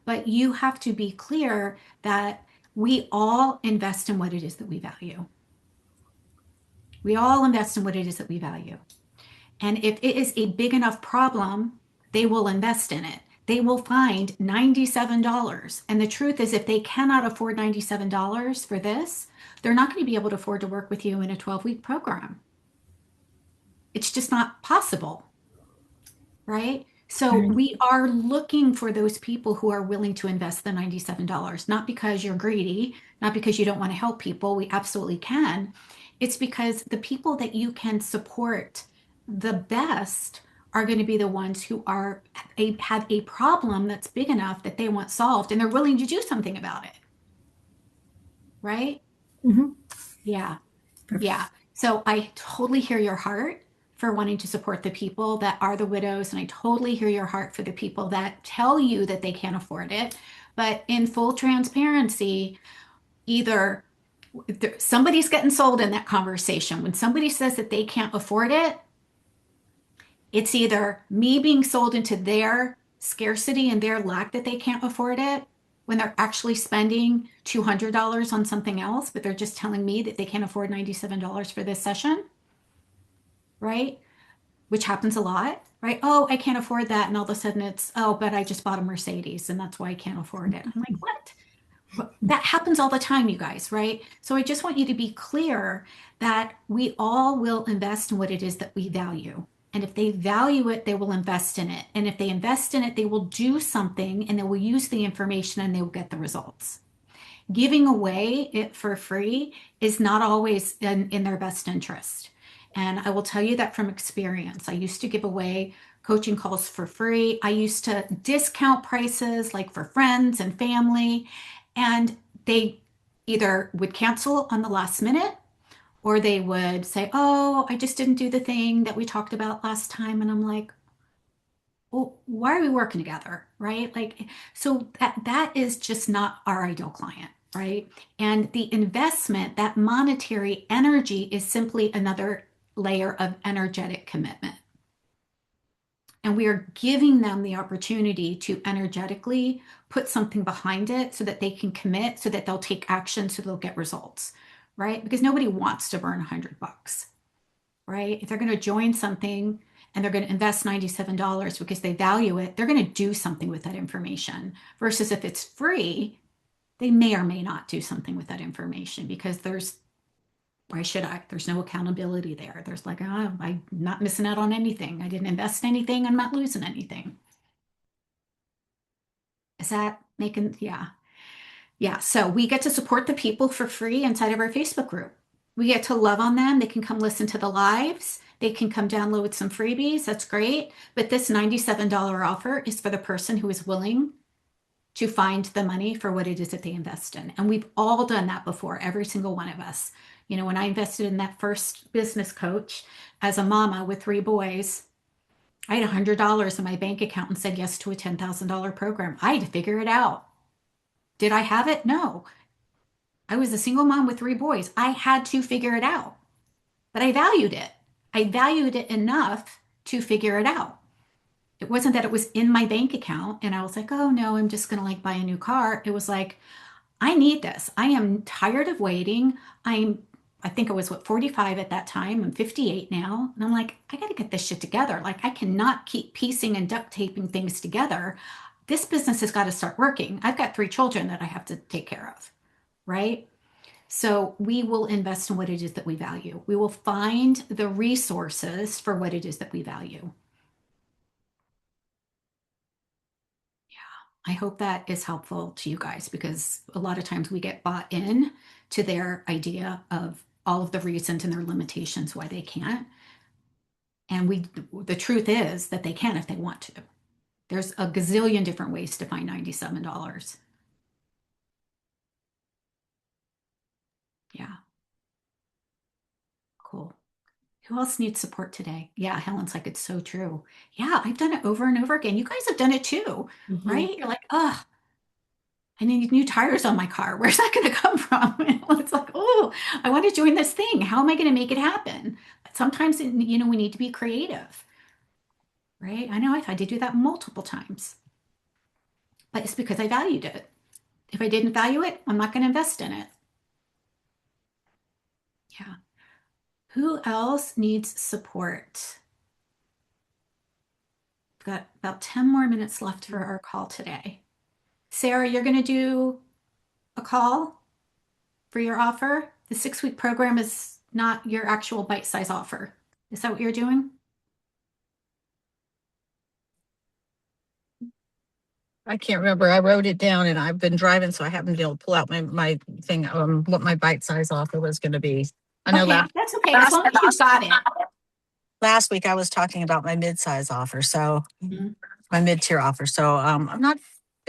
[SPEAKER 1] But you have to be clear that we all invest in what it is that we value. We all invest in what it is that we value. And if it is a big enough problem, they will invest in it. They will find $97. And the truth is, if they cannot afford $97 for this, they're not going to be able to afford to work with you in a 12-week program. It's just not possible, right? So
[SPEAKER 7] Right.
[SPEAKER 1] we are looking for those people who are willing to invest the $97, not because you're greedy, not because you don't want to help people. We absolutely can. It's because the people that you can support the best are going to be the ones who have a problem that's big enough that they want solved and they're willing to do something about it. Right?
[SPEAKER 7] Mhm.
[SPEAKER 1] Yeah.
[SPEAKER 7] Perfect.
[SPEAKER 1] Yeah. So I totally hear your heart for wanting to support the people that are the widows. And I totally hear your heart for the people that tell you that they can't afford it. But in full transparency, either somebody's getting sold in that conversation. When somebody says that they can't afford it, it's either me being sold into their scarcity and their lack that they can't afford it when they're actually spending $200 on something else, but they're just telling me that they can't afford $97 for this session, right? Which happens a lot, right? Oh, I can't afford that. And all of a sudden it's, oh, but I just bought a Mercedes and that's why I can't afford it. I'm like, what? That happens all the time, you guys, right? So I just want you to be clear that we all will invest in what it is that we value. And if they value it, they will invest in it. And if they invest in it, they will do something and they will use the information and they will get the results. Giving away it for free is not always in their best interest. And I will tell you that from experience. I used to give away coaching calls for free. I used to discount prices like for friends and family, and they either would cancel on the last minute or they would say, "Oh, I just didn't do the thing that we talked about last time." And I'm like, well, why are we working together? Right? Like, so that is just not our ideal client, right? And the investment, that monetary energy is simply another layer of energetic commitment. And we are giving them the opportunity to energetically put something behind it so that they can commit, so that they'll take action, so they'll get results, right? Because nobody wants to burn $100, right? If they're going to join something and they're going to invest $97 because they value it, they're going to do something with that information. Versus if it's free, they may or may not do something with that information because why should I? There's no accountability there. There's like, oh, I'm not missing out on anything. I didn't invest anything. I'm not losing anything. Is that making, yeah. Yeah. So we get to support the people for free inside of our Facebook group. We get to love on them. They can come listen to the lives. They can come download some freebies. That's great. But this $97 offer is for the person who is willing to find the money for what it is that they invest in. And we've all done that before, every single one of us. You know, when I invested in that first business coach as a mama with 3 boys, I had $100 in my bank account and said yes to a $10,000 program. I had to figure it out. Did I have it? No. I was a single mom with 3 boys. I had to figure it out, but I valued it. I valued it enough to figure it out. It wasn't that it was in my bank account and I was like, oh no, I'm just going to like buy a new car. It was like, I need this. I am tired of waiting. I think I was 45 at that time. I'm 58 now. And I'm like, I got to get this shit together. Like, I cannot keep piecing and duct taping things together. This business has got to start working. I've got 3 children that I have to take care of, right? So we will invest in what it is that we value. We will find the resources for what it is that we value. I hope that is helpful to you guys because a lot of times we get bought in to their idea of all of the reasons and their limitations why they can't. And the truth is that they can if they want to. There's a gazillion different ways to find $97. Yeah. Cool. Who else needs support today? Yeah, Helen's like, it's so true. Yeah, I've done it over and over again. You guys have done it too, right? You're like, ugh, I need new tires on my car. Where's that going to come from? It's like, oh, I want to join this thing. How am I going to make it happen? Sometimes, we need to be creative, right? I know I've had to do that multiple times, but it's because I valued it. If I didn't value it, I'm not going to invest in it. Yeah. Who else needs support? We've got about 10 more minutes left for our call today. Sarah, you're going to do a call for your offer. The 6-week program is not your actual bite-size offer. Is that what you're doing?
[SPEAKER 8] I can't remember. I wrote it down and I've been driving, so I haven't been able to pull out my thing, what my bite size offer was going to be. I know
[SPEAKER 1] Okay, that's okay. As long as you've got it.
[SPEAKER 8] last week I was talking about my mid-size offer, so
[SPEAKER 1] Mhm.
[SPEAKER 8] my mid-tier offer. So I'm not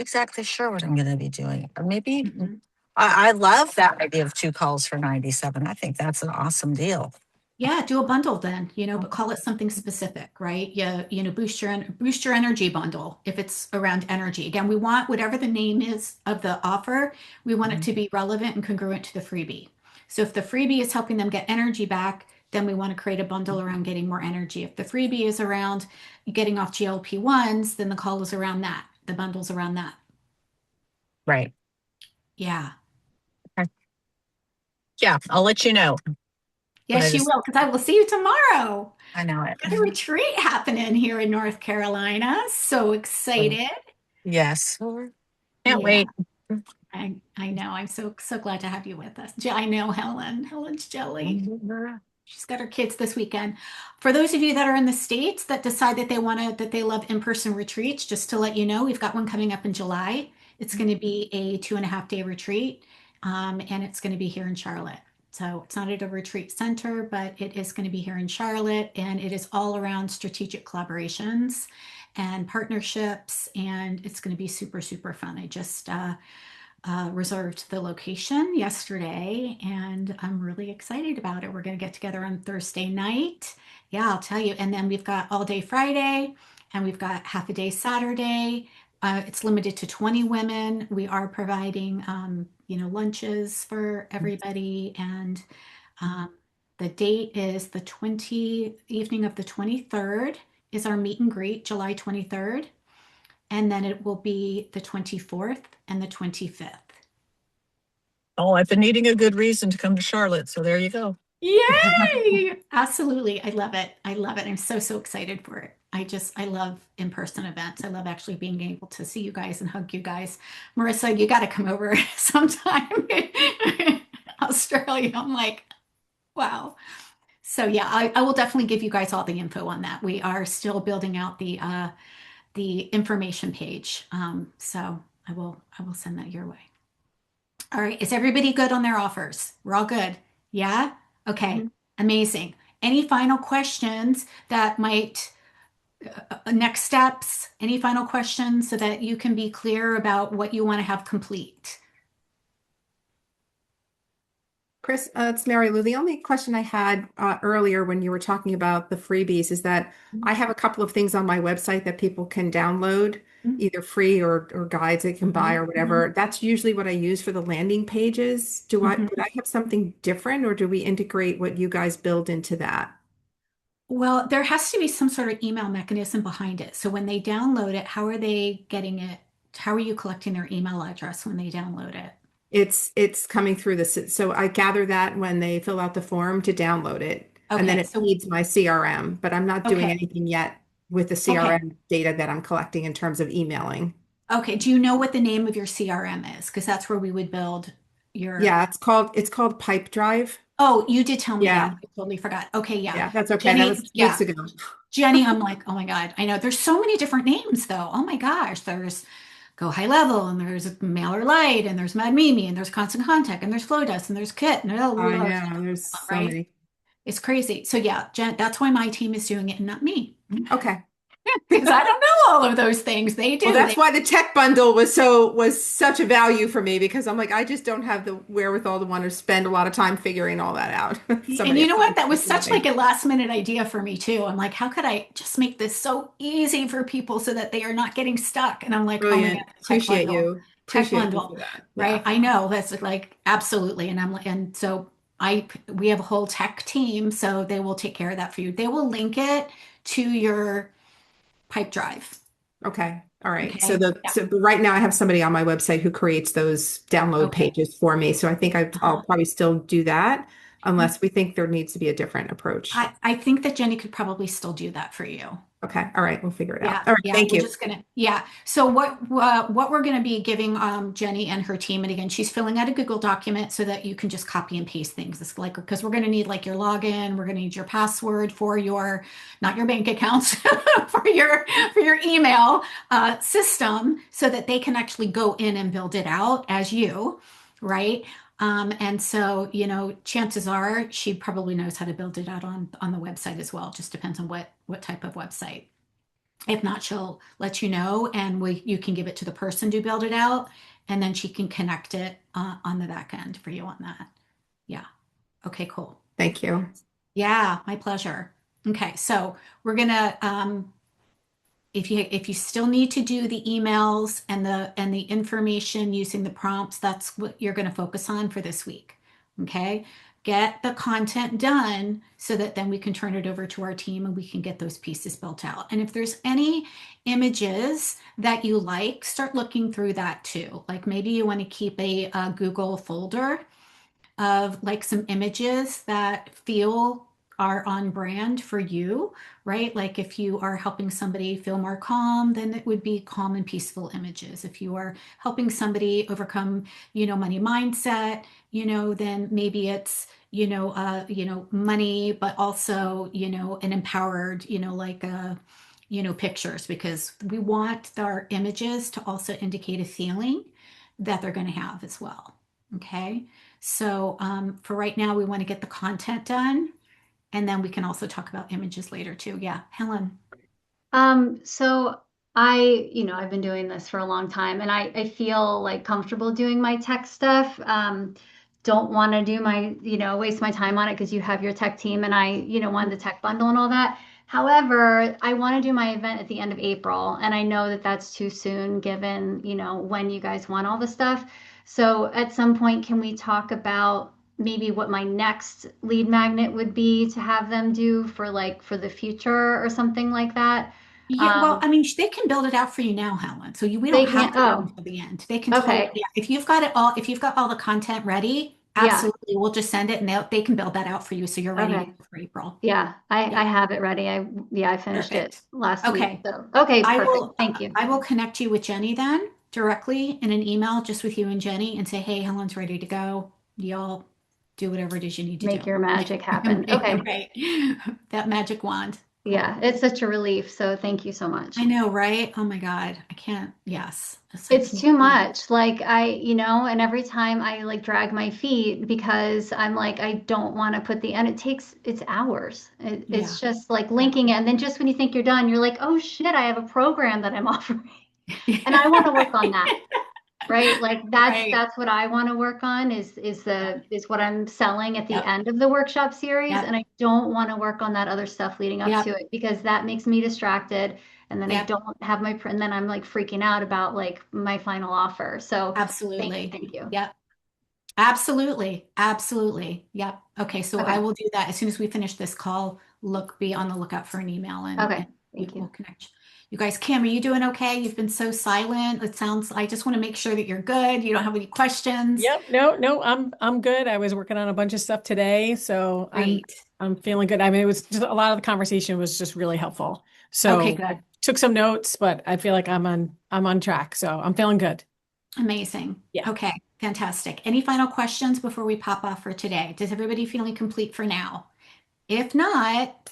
[SPEAKER 8] exactly sure what I'm going to be doing. Maybe
[SPEAKER 1] Mhm.
[SPEAKER 8] I love that idea of 2 calls for 97. I think that's an awesome deal.
[SPEAKER 1] Yeah, do a bundle then, but call it something specific, right? Yeah, boost your energy bundle if it's around energy. Again, we want whatever the name is of the offer, we want it to be relevant and congruent to the freebie. So if the freebie is helping them get energy back, then we want to create a bundle around getting more energy. If the freebie is around getting off GLP-1s, then the call is around that. The bundle's around that.
[SPEAKER 8] Right.
[SPEAKER 1] Yeah.
[SPEAKER 8] Okay. Yeah, I'll let you know.
[SPEAKER 1] Yes, you will, because I will see you tomorrow.
[SPEAKER 8] I know it.
[SPEAKER 1] Got a retreat happening here in North Carolina. So excited.
[SPEAKER 8] Yes. Can't
[SPEAKER 1] Yeah,
[SPEAKER 8] wait.
[SPEAKER 1] I know. I'm so glad to have you with us. I know Helen. Helen's jelly. She's got her kids this weekend. For those of you that are in the States that decide that they love in-person retreats, just to let you know, we've got one coming up in July. It's going to be a 2.5-day retreat, and it's going to be here in Charlotte. So it's not at a retreat center, but it is going to be here in Charlotte, and it is all around strategic collaborations and partnerships, and it's going to be super, super fun. I just reserved the location yesterday, and I'm really excited about it. We're going to get together on Thursday night. Yeah, I'll tell you. And then we've got all day Friday, and we've got half a day Saturday. It's limited to 20 women. We are providing, lunches for everybody, and the date is the evening of the 23rd is our meet and greet, July 23rd. And then it will be the 24th and the 25th.
[SPEAKER 8] Oh, I've been needing a good reason to come to Charlotte, so there you go.
[SPEAKER 1] Yay! Absolutely. I love it. I love it. I'm so, so excited for it. I love in-person events. I love actually being able to see you guys and hug you guys. Marissa, you got to come over sometime. Australia. I'm like, wow. So yeah, I will definitely give you guys all the info on that. We are still building out the information page. So I will send that your way. All right. Is everybody good on their offers? We're all good. Yeah? Okay. Amazing. Any final questions that might, next steps? Any final questions so that you can be clear about what you want to have complete?
[SPEAKER 3] Chris, it's Mary Lou. The only question I had earlier when you were talking about the freebies is that I have a couple of things on my website that people can download, either free or guides they can buy or whatever. That's usually what I use for the landing pages. Would I have something different, or do we integrate what you guys build into that?
[SPEAKER 1] Well, there has to be some sort of email mechanism behind it. So when they download it, how are they getting it? How are you collecting their email address when they download it?
[SPEAKER 3] It's coming through so I gather that when they fill out the form to download it, and then
[SPEAKER 1] Okay,
[SPEAKER 3] it feeds my CRM, but I'm not doing
[SPEAKER 1] Okay.
[SPEAKER 3] anything yet with the
[SPEAKER 1] Okay.
[SPEAKER 3] CRM data that I'm collecting in terms of emailing.
[SPEAKER 1] Okay. Do you know what the name of your CRM is? Because that's where we would build your.
[SPEAKER 3] Yeah, it's called Pipe Drive.
[SPEAKER 1] Oh, you did tell me
[SPEAKER 3] Yeah.
[SPEAKER 1] that. I totally forgot. Okay, yeah.
[SPEAKER 3] Yeah, that's okay.
[SPEAKER 1] Jenny,
[SPEAKER 3] That was
[SPEAKER 1] yeah.
[SPEAKER 3] weeks ago.
[SPEAKER 1] Jenny, I'm like, oh my God. I know there's so many different names though. Oh my gosh. There's Go High Level, and there's MailerLite, and there's MadMimi, and there's Constant Contact, and there's Flowdesk, and there's Kit, and
[SPEAKER 3] I know, there's so
[SPEAKER 1] right?
[SPEAKER 3] many.
[SPEAKER 1] It's crazy. So yeah, Jen, that's why my team is doing it and not me.
[SPEAKER 3] Okay.
[SPEAKER 1] Because I don't know all of those things. They do.
[SPEAKER 3] Well, that's
[SPEAKER 1] They,
[SPEAKER 3] why the tech bundle was such a value for me because I'm like, I just don't have the wherewithal to want to spend a lot of time figuring all that out.
[SPEAKER 1] and
[SPEAKER 3] Somebody
[SPEAKER 1] you
[SPEAKER 3] else
[SPEAKER 1] know what?
[SPEAKER 3] can
[SPEAKER 1] That
[SPEAKER 3] do
[SPEAKER 1] was
[SPEAKER 3] it for
[SPEAKER 1] such
[SPEAKER 3] me.
[SPEAKER 1] like a last minute idea for me too. I'm like, how could I just make this so easy for people so that they are not getting stuck? And I'm like, oh my God,
[SPEAKER 3] Brilliant.
[SPEAKER 1] tech bundle, tech
[SPEAKER 3] Appreciate you for
[SPEAKER 1] bundle,
[SPEAKER 3] that.
[SPEAKER 1] right?
[SPEAKER 3] Yeah.
[SPEAKER 1] I know that's like absolutely. And I'm like, and so we have a whole tech team, so they will take care of that for you. They will link it to your pipe drive.
[SPEAKER 3] Okay. All right.
[SPEAKER 1] Okay. Yeah.
[SPEAKER 3] But right now I have somebody on my website who creates those download
[SPEAKER 1] Okay.
[SPEAKER 3] pages for me. So I think I'll
[SPEAKER 1] Uh-huh.
[SPEAKER 3] probably still do that unless we think there needs to be a different approach.
[SPEAKER 1] I think that Jenny could probably still do that for you.
[SPEAKER 3] Okay. All right. We'll figure it out.
[SPEAKER 1] Yeah,
[SPEAKER 3] All right.
[SPEAKER 1] yeah,
[SPEAKER 3] Thank
[SPEAKER 1] we're
[SPEAKER 3] you.
[SPEAKER 1] just gonna, yeah. So what we're gonna be giving Jenny and her team, and again, she's filling out a Google document so that you can just copy and paste things. It's like because we're gonna need like your login, we're gonna need your password for your, not your bank accounts, for your email system, so that they can actually go in and build it out as you, right? And so, chances are she probably knows how to build it out on the website as well. Just depends on what type of website. If not, she'll let you know, and you can give it to the person to build it out, and then she can connect it on the back end for you on that. Yeah. Okay, cool.
[SPEAKER 3] Thank you.
[SPEAKER 1] Yeah, my pleasure. Okay, so we're gonna if you still need to do the emails and the information using the prompts, that's what you're going to focus on for this week. Okay, get the content done so that then we can turn it over to our team and we can get those pieces built out. And if there's any images that you like, start looking through that too. Like maybe you want to keep a Google folder of like some images that feel are on brand for you, right? Like if you are helping somebody feel more calm, then it would be calm and peaceful images. If you are helping somebody overcome, money mindset, then maybe it's, money, but also, an empowered, pictures, because we want our images to also indicate a feeling that they're going to have as well. Okay. So for right now, we want to get the content done, and then we can also talk about images later too. Yeah, Helen.
[SPEAKER 4] So I've been doing this for a long time and I feel like comfortable doing my tech stuff. Don't want to do waste my time on it because you have your tech team and I, wanted the tech bundle and all that. However, I want to do my event at the end of April and I know that that's too soon given, when you guys want all the stuff. So at some point, can we talk about maybe what my next lead magnet would be to have them do for the future or something like that?
[SPEAKER 1] Yeah, well,
[SPEAKER 4] Um,
[SPEAKER 1] I mean, they can build it out for you now, Helen. So we
[SPEAKER 4] they
[SPEAKER 1] don't have
[SPEAKER 4] can't,
[SPEAKER 1] to wait
[SPEAKER 4] oh,
[SPEAKER 1] until the end. They can totally,
[SPEAKER 4] okay.
[SPEAKER 1] yeah. If you've got it all, if you've got all the content ready,
[SPEAKER 4] Yeah,
[SPEAKER 1] absolutely, we'll just send it and they can build that out for you. So you're ready to
[SPEAKER 4] okay.
[SPEAKER 1] go for April.
[SPEAKER 4] Yeah,
[SPEAKER 1] Yeah,
[SPEAKER 4] I have it ready. I finished it
[SPEAKER 1] perfect.
[SPEAKER 4] last week.
[SPEAKER 1] Okay.
[SPEAKER 4] So, okay, perfect. Thank you.
[SPEAKER 1] I will connect you with Jenny then directly in an email just with you and Jenny and say, hey, Helen's ready to go. Y'all do whatever it is you need to
[SPEAKER 4] Make
[SPEAKER 1] do.
[SPEAKER 4] your magic happen. Okay.
[SPEAKER 1] Right. That magic wand. Cool.
[SPEAKER 4] Yeah, it's such a relief. So thank you so much.
[SPEAKER 1] I know, right? Oh my God. I can't. Yes. I
[SPEAKER 4] It's
[SPEAKER 1] can't.
[SPEAKER 4] too much. Like and every time I like drag my feet because I'm like, I don't want to put and it's hours.
[SPEAKER 1] Yeah.
[SPEAKER 4] It's just like
[SPEAKER 1] Yeah.
[SPEAKER 4] linking it. And then just when you think you're done, you're like, oh shit, I have a program that I'm offering. And I want to work on that.
[SPEAKER 1] Yeah.
[SPEAKER 4] Right? Like
[SPEAKER 1] Right.
[SPEAKER 4] that's what I want to work on is what I'm selling at the
[SPEAKER 1] Yep.
[SPEAKER 4] end of the workshop series.
[SPEAKER 1] Yep.
[SPEAKER 4] And I don't want to work on that other stuff leading up
[SPEAKER 1] Yep.
[SPEAKER 4] to it because that makes me distracted. And then I
[SPEAKER 1] Yep.
[SPEAKER 4] don't have and then I'm like freaking out about like my final offer. So
[SPEAKER 1] Absolutely.
[SPEAKER 4] thank you.
[SPEAKER 1] Yep. Absolutely. Absolutely. Yep. Okay. So I
[SPEAKER 4] Okay.
[SPEAKER 1] will do that as soon as we finish this call. Be on the lookout for an email and
[SPEAKER 4] Okay.
[SPEAKER 1] we
[SPEAKER 4] Thank
[SPEAKER 1] will
[SPEAKER 4] you.
[SPEAKER 1] connect. You guys, Kim, are you doing okay? You've been so silent. I just want to make sure that you're good. You don't have any questions.
[SPEAKER 9] Yep, no, I'm good. I was working on a bunch of stuff today, so
[SPEAKER 1] Great.
[SPEAKER 9] I'm feeling good. I mean, it was just a lot of the conversation was just really helpful.
[SPEAKER 1] Okay,
[SPEAKER 9] So I
[SPEAKER 1] good.
[SPEAKER 9] took some notes, but I feel like I'm on track. So I'm feeling good.
[SPEAKER 1] Amazing.
[SPEAKER 9] Yeah.
[SPEAKER 1] Okay, fantastic. Any final questions before we pop off for today? Does everybody feeling complete for now? If not,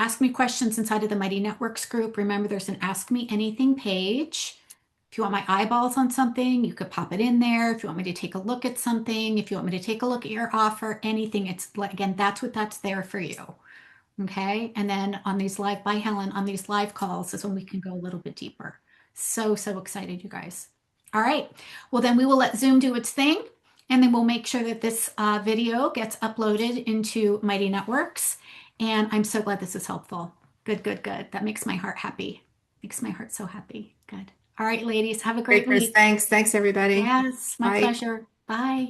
[SPEAKER 1] ask me questions inside of the Mighty Networks group. Remember, there's an Ask Me Anything page. If you want my eyeballs on something, you could pop it in there. If you want me to take a look at something, if you want me to take a look at your offer, anything, it's like, again, that's what that's there for you. Okay. And then on these live, bye, Helen, on these live calls is when we can go a little bit deeper. So, so excited, you guys. All right. Well, then we will let Zoom do its thing. And then we'll make sure that this video gets uploaded into Mighty Networks. And I'm so glad this is helpful. Good, good, good. That makes my heart happy. Makes my heart so happy. Good. All right, ladies, have a great
[SPEAKER 3] Great, Chris.
[SPEAKER 1] week.
[SPEAKER 3] Thanks. Thanks, everybody.
[SPEAKER 1] Yes, my
[SPEAKER 3] Bye.
[SPEAKER 1] pleasure. Bye.